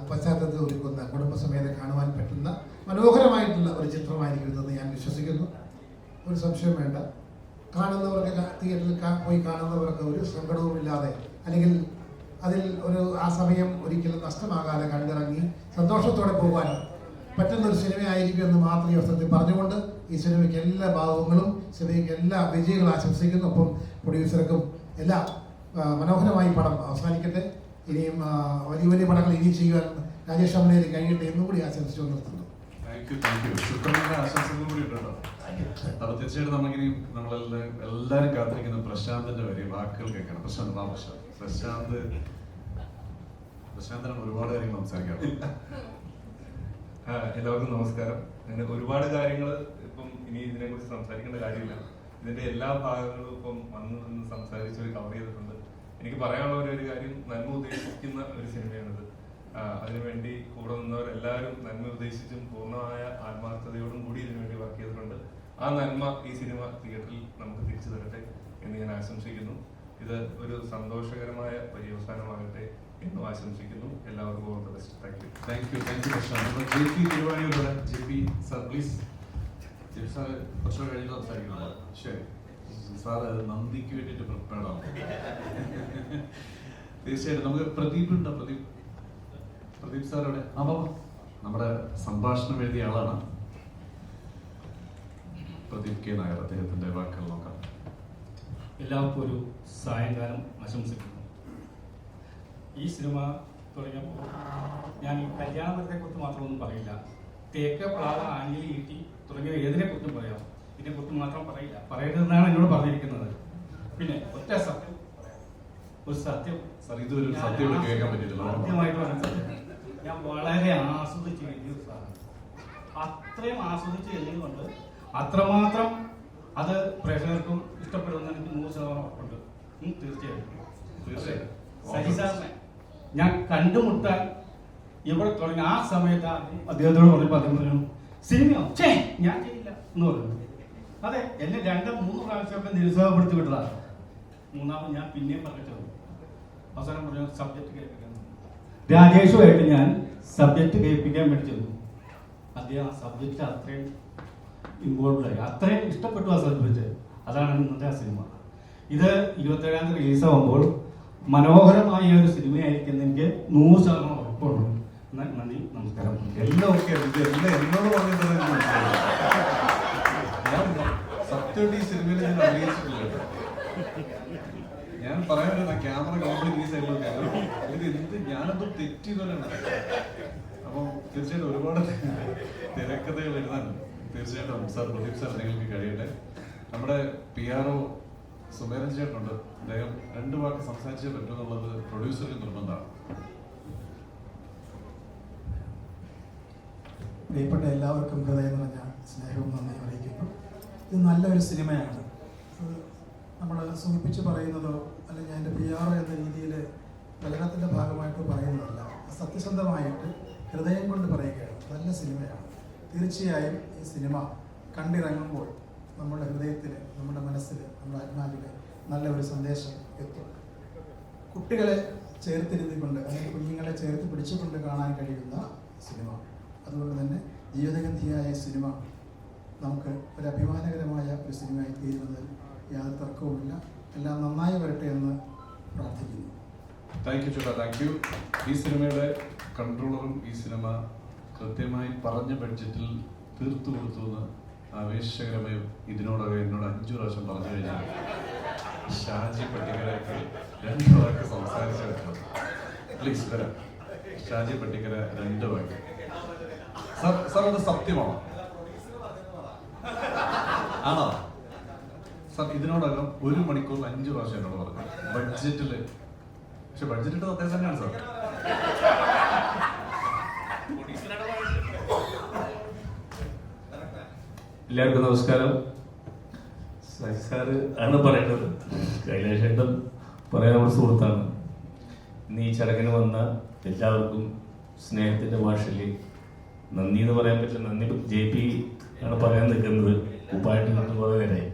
പശ്ചാത്തലത്തിൽ ഒരുക്കുന്ന, കുടുംബസമേതം കാണുവാൻ പറ്റുന്ന മനോഹരമായിട്ടുള്ള ഒരു ചിത്രമായിരിക്കും ഇതെന്ന് ഞാൻ വിശ്വസിക്കുന്നു. ഒരു സംശയം വേണ്ട. കാണുന്നവർക്ക്, തിയേറ്ററിൽ പോയി കാണുന്നവർക്ക് ഒരു സങ്കടവുമില്ലാതെ, അല്ലെങ്കിൽ അതിൽ ആ സമയം ഒരിക്കലും നഷ്ടമാകാതെ കണ്ടിറങ്ങി സന്തോഷത്തോടെ പോകാനും പറ്റുന്നൊരു സിനിമയായിരിക്കും എന്ന് മാത്രം ഈ അവസരത്തിൽ പറഞ്ഞുകൊണ്ട് ഈ സിനിമയ്ക്ക് എല്ലാ ഭാഗങ്ങളും, സിനിമയ്ക്ക് എല്ലാ വിജയങ്ങളും ആശംസിക്കുന്നു. ഒപ്പം പ്രൊഡ്യൂസർക്കും എല്ലാ മനോഹരമായി പടം അവസാനിക്കട്ടെ. ഇനിയും വലിയ വലിയ പടങ്ങൾ ഇനി ചെയ്യുവാൻ രാജേഷ് അമ്മയിൽ കഴിയട്ടെ എന്നും കൂടി ആശംസിച്ചു നിർത്തുന്നു. ആശംസകൾ കൂടി ഉണ്ടല്ലോ. അപ്പൊ തീർച്ചയായിട്ടും നമ്മളിങ്ങനെ എല്ലാവരും കാത്തിരിക്കുന്ന പ്രശാന്തിന്റെ വരെ വാക്കുകൾ കേൾക്കണം. പ്രശാന്തിനാണ് ഒരുപാട് കാര്യങ്ങൾ സംസാരിക്കാറുണ്ട്. എല്ലാവർക്കും നമസ്കാരം. അങ്ങനെ ഒരുപാട് കാര്യങ്ങൾ ഇപ്പം ഇനി ഇതിനെ കുറിച്ച് സംസാരിക്കേണ്ട കാര്യമില്ല. ഇതിന്റെ എല്ലാ ഭാഗങ്ങളും ഇപ്പം വന്ന് സംസാരിച്ച് കവർ ചെയ്തിട്ടുണ്ട്. എനിക്ക് പറയാനുള്ള ഒരു കാര്യം, നന്മ ഉദ്ദേശിക്കുന്ന ഒരു സിനിമയാണിത്. അതിനുവേണ്ടി കൂടെ നിന്നവരെല്ലാവരും നന്മ ഉദ്ദേശിച്ചും പൂർണ്ണമായ ആത്മാർത്ഥതയോടും കൂടി ഇതിനുവേണ്ടി വർക്ക് ചെയ്തിട്ടുണ്ട്. ആ നന്മ ഈ സിനിമ തിയേറ്ററിൽ നമുക്ക് തിരിച്ചു തരട്ടെ എന്ന് ഞാൻ ആശംസിക്കുന്നു. ഇത് ഒരു സന്തോഷകരമായ പര്യവസാനമാകട്ടെ എന്നും ആശംസിക്കുന്നു. എല്ലാവർക്കും all the best. Thank you. JP തിരുവാണിയൂരുടെ JP sir, please. JP sir കുറച്ചുകൂടെ കഴിഞ്ഞ് സംസാരിക്കണം. ശരി സാറ് നന്ദിക്ക് വേണ്ടിയിട്ട് പ്രിപ്പയർഡ് ആണ്. തീർച്ചയായിട്ടും നമുക്ക് പ്രദീപ് ഉണ്ടോ? പ്രദീപ് സാർ ഇവിടെ. നമ്മുടെ സംഭാഷണം എഴുതിയ ആളാണ് പ്രദീപ് K. നായർ. അദ്ദേഹത്തിന്റെ വാക്കുകൾ നോക്കാം. എല്ലാവർക്കും ഒരു സായങ്കാലം ആശംസിക്കുന്നു. ഈ സിനിമ തുടങ്ങിയപ്പോൾ ഞാൻ കല്യാണത്തെ കുറിച്ച് മാത്രമൊന്നും പറയില്ല. തേക്ക് പ്ലാവ ആഞ്ഞിലി ഈട്ടി തുടങ്ങിയ ഏതിനെ കുറിച്ചും പറയാം. ഇതിനെക്കുറിച്ച് മാത്രം പറയില്ല, പറയരുതെന്നാണ് എന്നോട് പറഞ്ഞിരിക്കുന്നത്. പിന്നെ ഒറ്റ സത്യം, ഒരു സത്യം സാർ ഇതൊരു സത്യം ഇവിടെ കേൾക്കാൻ പറ്റില്ല. ആദ്യമായിട്ട് പറഞ്ഞ സത്യം, ഞാൻ വളരെ ആസ്വദിച്ച് എഴുതിയ സാധനം. അത്രയും ആസ്വദിച്ച് എഴുതിയതുകൊണ്ട് അത്രമാത്രം അത് പ്രേക്ഷകർക്കും ഇഷ്ടപ്പെടുമെന്ന് എനിക്ക് 100% ഉറപ്പുണ്ട്. തീർച്ചയായും സജി സാറിനെ ഞാൻ കണ്ടുമുട്ടാൻ ഇവിടെ തുടങ്ങി ആ സമയത്ത് അദ്ദേഹത്തോട് പറഞ്ഞപ്പോൾ അദ്ദേഹം പറഞ്ഞു, സിനിമയോ ചേ ഞാൻ ചെയ്യില്ല എന്ന് പറഞ്ഞു. അതെ, എന്നെ 2-3 പ്രാവശ്യമൊക്കെ നിരുത്സാഹപ്പെടുത്തി വിട്ടതാണ്. മൂന്നാമത് ഞാൻ പിന്നെയും പറഞ്ഞു, അവസാനം പറഞ്ഞു സബ്ജക്റ്റ് കേൾപ്പിക്കാൻ. രാജേഷുമായിട്ട് ഞാൻ സബ്ജക്റ്റ് കേൾപ്പിക്കാൻ വേണ്ടി ചെന്നു. അദ്ദേഹം ആ സബ്ജക്റ്റ് അത്രയും ഇൻവോൾവ് ആയി, അത്രയും ഇഷ്ടപ്പെട്ടു ആ സബ്ജക്റ്റ്. അതാണ് ഇന്നത്തെ ആ സിനിമ. ഇത് 27-ാം തീയതി റിലീസാകുമ്പോൾ മനോഹരമായ ഒരു സിനിമയായിരിക്കും എനിക്ക് 100% ഉറപ്പുണ്ട്. നന്ദി, നമസ്കാരം. എല്ലാം ഓക്കെ, എല്ലാം എന്നോട് പറഞ്ഞിട്ട് സത്യമായിട്ട് ഈ സിനിമയിൽ ഞാൻ അഭിനയിച്ചിട്ടില്ല. ഞാൻ പറയാനില്ല, ക്യാമറ കംപ്ലീറ്റ് ഈ സൈഡിലൊക്കെ ഇത് എന്ത് ഞാനത് തെറ്റിയതല്ലാണ്. അപ്പം തീർച്ചയായിട്ടും ഒരുപാട് തിരക്കഥകൾ എഴുതാനുണ്ട്. തീർച്ചയായിട്ടും സാർ, പ്രദീപ് സാർ നിങ്ങൾക്ക് കഴിയട്ടെ. നമ്മുടെ PR സുമേരൻ ചേട്ടനുണ്ട്, അദ്ദേഹം 2 വാക്ക് സംസാരിച്ചേ പറ്റുമെന്നുള്ളത് പ്രൊഡ്യൂസറിന് നിർബന്ധമാണ്. പ്രിയപ്പെട്ട എല്ലാവർക്കും ഹൃദയം നിറഞ്ഞ സ്നേഹവും നന്ദി അറിയിക്കുന്നു. ഇത് നല്ലൊരു സിനിമയാണ്. നമ്മൾ സൂചിപ്പിച്ച് പറയുന്നതോ അല്ലെങ്കിൽ അതിൻ്റെ PR എന്ന രീതിയിൽ പ്രചരണത്തിൻ്റെ ഭാഗമായിട്ട് പറയുന്നതല്ല, സത്യസന്ധമായിട്ട് ഹൃദയം കൊണ്ട് പറയുകയാണ്. നല്ല സിനിമയാണ്. തീർച്ചയായും ഈ സിനിമ കണ്ടിറങ്ങുമ്പോൾ നമ്മുടെ ഹൃദയത്തിൽ, നമ്മുടെ മനസ്സിൽ, നമ്മുടെ ആത്മാവിൽ നല്ല ഒരു സന്ദേശം എത്തും. കുട്ടികളെ ചേർത്തിരുത്തിക്കൊണ്ട് അല്ലെങ്കിൽ കുഞ്ഞുങ്ങളെ ചേർത്ത് പിടിച്ചുകൊണ്ട് കാണാൻ കഴിയുന്ന സിനിമ. അതുകൊണ്ട് തന്നെ ജീവിതഗന്ധിയായ സിനിമ നമുക്ക് ഒരു അഭിമാനകരമായ ഒരു സിനിമയായി തീരുന്നതിൽ യാതൊരു തർക്കവുമില്ല. എല്ലാം നന്നായി വരട്ടെ എന്ന് പ്രാർത്ഥിക്കുന്നു. താങ്ക് യു ചേട്ടാ, താങ്ക് യു. ഈ സിനിമയുടെ കൺട്രോളറും ഈ സിനിമ കൃത്യമായി പറഞ്ഞ ബഡ്ജറ്റിൽ തീർത്തു കൊടുത്തു എന്ന് ആവേശകരമായി ഇതിനോടകം എന്നോട് 5 പ്രാവശ്യം പറഞ്ഞു കഴിഞ്ഞാൽ ഷാജി പട്ടിക്കരയ്ക്ക് 2 വാക്ക് സംസാരിച്ചു വെക്കണം. പ്ലീസ് വരാം. ഷാജി പട്ടിക്കര 2 വാക്ക്. സാർ അത് സത്യമാണോ? ആണോ സാർ? ഇതിനോടകം 1 മണിക്കൂർ 5 പ്രാവശ്യം എന്നോട് പറഞ്ഞു ബഡ്ജറ്റില്. പക്ഷെ ബഡ്ജറ്റ് ഇട്ടത് അദ്ദേഹം തന്നെയാണ് സാർ. എല്ലാവർക്കും നമസ്കാരം. സജി സാറ് ആണ് പറയേണ്ടത്. കൈലാഷേട്ടൻ പറയാൻ നമ്മുടെ സുഹൃത്താണ്. ഇന്ന് ഈ ചടങ്ങിന് വന്ന എല്ലാവർക്കും സ്നേഹത്തിന്റെ ഭാഷയിൽ നന്ദി എന്ന് പറയാൻ പറ്റില്ല. നന്ദി JP ആണ് പറയാൻ നിൽക്കുന്നത്. ഉപ്പായിട്ട് കണ്ട് കുറേ നേരമായി.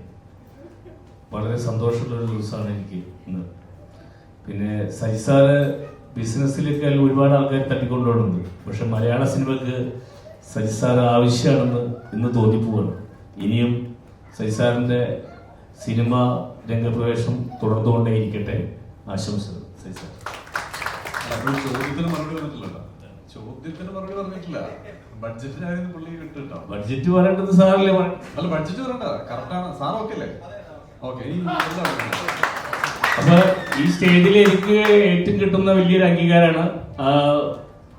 വളരെ സന്തോഷമുള്ളൊരു ദിവസമാണ് എനിക്ക് ഇന്ന്. പിന്നെ സജി സാറ് ബിസിനസ്സിലേക്ക് ഒരുപാട് ആൾക്കാർ തട്ടിക്കൊണ്ടുപോകുന്നുണ്ട്. പക്ഷെ മലയാള സിനിമയ്ക്ക് സജി സാറ് ആവശ്യമാണെന്ന് ഇന്ന് തോന്നിപ്പോവാണ്. ഇനിയും സജി സാറിൻ്റെ സിനിമ രംഗപ്രവേശം തുടർന്നുകൊണ്ടേയിരിക്കട്ടെ. ആശംസകൾ. സജി സാർ. ചോദ്യത്തിന് മറുപടി പറഞ്ഞിട്ടില്ലല്ലോ. ചോദ്യത്തിന് മറുപടി പറഞ്ഞിട്ടില്ല. ബഡ്ജറ്റിനായിരുന്നു പുള്ളി കിട്ടുട്ടോ. ബഡ്ജറ്റ് പറയേണ്ടത് സാറല്ലേ? അല്ല, ബഡ്ജറ്റ് പറയണ്ട, കറക്റ്റാണ്. സാർ ഓക്കെ അല്ലേ? ഓക്കെ. അപ്പൊ ഈ സ്റ്റേജിൽ എനിക്ക് ഏറ്റവും കിട്ടുന്ന വലിയൊരു അംഗീകാരമാണ്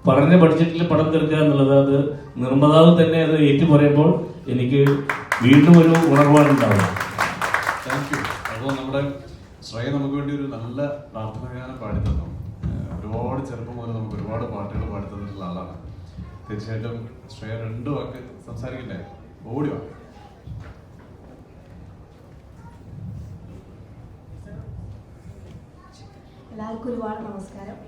പറഞ്ഞ ബഡ്ജറ്റിൽ പടം തീർക്കുക എന്നുള്ളത്. അത് നിർമ്മാതാവ് തന്നെ അത് ഏറ്റു പറയുമ്പോൾ എനിക്ക് വീണ്ടും ഒരു ഉണർവാണ് ഉണ്ടാവുക. Thank you. അപ്പോൾ നമ്മുടെ ശ്രേയ നമുക്ക് വേണ്ടി ഒരു നല്ല പ്രാർത്ഥനാഗാനം പാടിത്തന്നു. ഒരുപാട് ചെറുപ്പം മുതൽ നമുക്ക് ഒരുപാട് പാട്ടുകൾ പാടിത്തന്നിട്ടുള്ള ആളാണ്. തീർച്ചയായിട്ടും ശ്രേയ 2 വാക്ക് സംസാരിക്കണ്ടേ? ഓടി വാ. എല്ലാവർക്കും ഒരുപാട് നമസ്കാരം.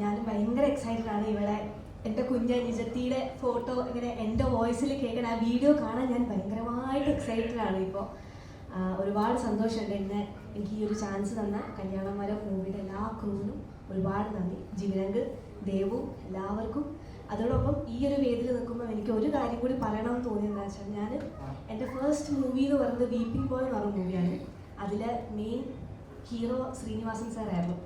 ഞാൻ ഭയങ്കര എക്സൈറ്റഡ് ആണ്. ഇവിടെ എൻ്റെ കുഞ്ഞനിജത്തിയുടെ ഫോട്ടോ ഇങ്ങനെ എൻ്റെ വോയിസിൽ കേൾക്കാൻ, ആ വീഡിയോ കാണാൻ ഞാൻ ഭയങ്കരമായിട്ട് എക്സൈറ്റഡ് ആണ്. ഇപ്പോൾ ഒരുപാട് സന്തോഷമുണ്ട്. എനിക്ക് ഈ ഒരു ചാൻസ് തന്ന കല്യാണമരം മൂവിയുടെ എല്ലാ ക്രൂവിനും ഒരുപാട് നന്ദി. ജിവിനങ്ക്, ദേവു, എല്ലാവർക്കും. അതോടൊപ്പം ഈ ഒരു വേദിയിൽ നിൽക്കുമ്പോൾ എനിക്ക് ഒരു കാര്യം കൂടി പറയണമെന്ന് തോന്നിയെന്ന് വെച്ചാൽ, ഞാൻ എൻ്റെ ഫസ്റ്റ് മൂവി എന്ന് പറയുന്നത് വീപ്പിംഗ് ബോയ് എന്ന് പറഞ്ഞ മൂവിയാണ്. അതിൽ മെയിൻ ഹീറോ ശ്രീനിവാസൻ സാറായിരുന്നു.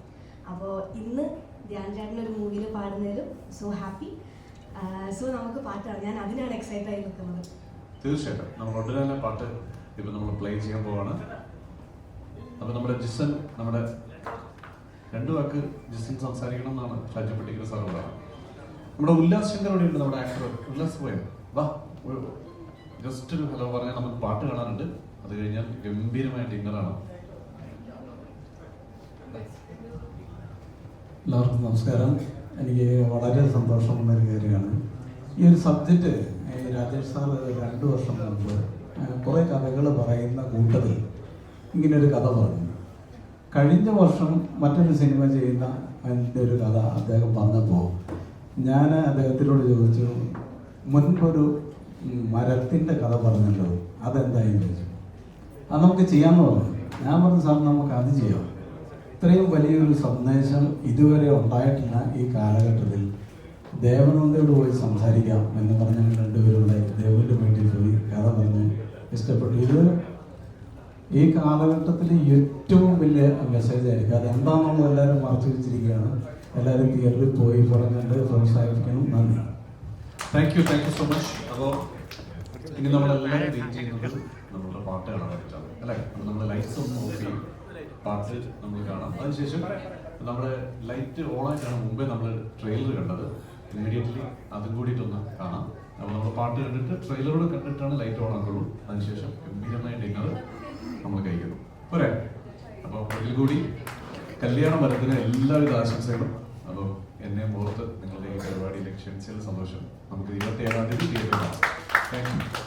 അപ്പോൾ ഇന്ന് ധ്യാൻ ചേട്ടൻ്റെ ഒരു മൂവിയിൽ പാടുന്നതിലും സോ ഹാപ്പി. സോ നമുക്ക് പാട്ടാണ്, ഞാൻ അതിനാണ് എക്സൈറ്റഡ് ആയി നിൽക്കുന്നത്. തീർച്ചയായിട്ടും നമ്മൾ ഉടനെ തന്നെ പാട്ട് ഇപ്പം നമ്മൾ പ്ലേ ചെയ്യാൻ പോവാണ്. അപ്പം നമ്മുടെ ജിസൻ, നമ്മുടെ 2 വാക്ക് ജിസൻ സംസാരിക്കണം എന്നാണ് ഷാജി പട്ടിക്കര സാർ പറഞ്ഞത്. നമ്മുടെ ഉല്ലാസ് ശങ്കർ ഇവിടെ ഉണ്ട്, നമ്മുടെ ആക്ടർ. ഉല്ലാസ് പോയോ? വാ. ജസ്റ്റ് ഒരു ഹലോ പറഞ്ഞാൽ നമുക്ക് പാട്ട് കാണാനുണ്ട്. അത് കഴിഞ്ഞാൽ ഗംഭീരമായ ഡിന്നറാണ്. എല്ലാവർക്കും നമസ്കാരം. എനിക്ക് വളരെ സന്തോഷമുള്ള ഒരു കാര്യമാണ് ഈ ഒരു സബ്ജക്റ്റ്. രാജേഷ് സാർ 2 വർഷം മുമ്പ് കുറേ കഥകൾ പറയുന്ന കൂട്ടത്തിൽ ഇങ്ങനൊരു കഥ പറഞ്ഞു. കഴിഞ്ഞ വർഷം മറ്റൊരു സിനിമ ചെയ്യുന്ന എൻ്റെ ഒരു കഥ അദ്ദേഹം പറഞ്ഞപ്പോൾ ഞാൻ അദ്ദേഹത്തിനോട് ചോദിച്ചു, മുൻപൊരു മരത്തിൻ്റെ കഥ പറഞ്ഞല്ലോ, അതെന്തായാലും ചോദിച്ചു. അത് നമുക്ക് ചെയ്യാമെന്ന് പറഞ്ഞു. ഞാൻ പറഞ്ഞു, സാർ നമുക്ക് അത് ചെയ്യാം. ഇത്രയും വലിയൊരു സന്ദേശം ഇതുവരെ ഉണ്ടായിട്ടില്ല ഈ കാലഘട്ടത്തിൽ. ദേവനന്ദയോട് പോയി സംസാരിക്കാം എന്ന് പറഞ്ഞ് രണ്ടുപേരുടെ ദേവന്റെ വീട്ടിൽ പോയി കഥ പറഞ്ഞ് ഇഷ്ടപ്പെട്ടു. ഇത് ഈ കാലഘട്ടത്തിൽ ഏറ്റവും വലിയ മെസ്സേജ് ആയിരിക്കും. അതെന്താണെന്നുള്ളത് എല്ലാവരും മറച്ചു വെച്ചിരിക്കുകയാണ്. എല്ലാവരും തിയേറ്ററിൽ പോയി പടം കണ്ട് പ്രോത്സാഹിപ്പിക്കണം. നന്ദി. Thank you so much. അപ്പോൾ ഇനി നമ്മളെല്ലാവരും വെയിറ്റ് ചെയ്യുന്നത് നമ്മളുടെ പാട്ടുകളാണ് അല്ലേ? അപ്പോൾ നമ്മൾ ലൈറ്റ്സ് ഒന്ന് ഓഫ് ചെയ്യും, പാട്ട് നമ്മൾ കാണാം. അതിനുശേഷം നമ്മുടെ ലൈറ്റ് ഓണായിട്ടാണ് മുമ്പേ നമ്മൾ ട്രെയിലർ കണ്ടത്. ഇമ്മീഡിയറ്റ്ലി അതും കൂടിയിട്ടൊന്ന് കാണാം. അപ്പോൾ നമ്മൾ പാട്ട് കണ്ടിട്ട് ട്രെയിലറോട് കണ്ടിട്ടാണ് ലൈറ്റ് ഓൺ ആക്കുള്ളൂ. അതിനുശേഷം ഗംഭീരമായ ഡിന്നർ നമ്മൾ കഴിക്കുന്നു. പോരെ? അപ്പോൾ ഒരിക്കൽ കൂടി കല്യാണ മരത്തിന് എല്ലാവിധ ആശംസകളും. അപ്പോൾ എന്നെ ഓർത്ത് നിങ്ങളുടെ ഈ പരിപാടിയിലേക്ക് ക്ഷണിച്ചതിൽ സന്തോഷം. നമുക്ക് 27-ാം തീയതി തിയേറ്ററിൽ കാണാം. Thank you.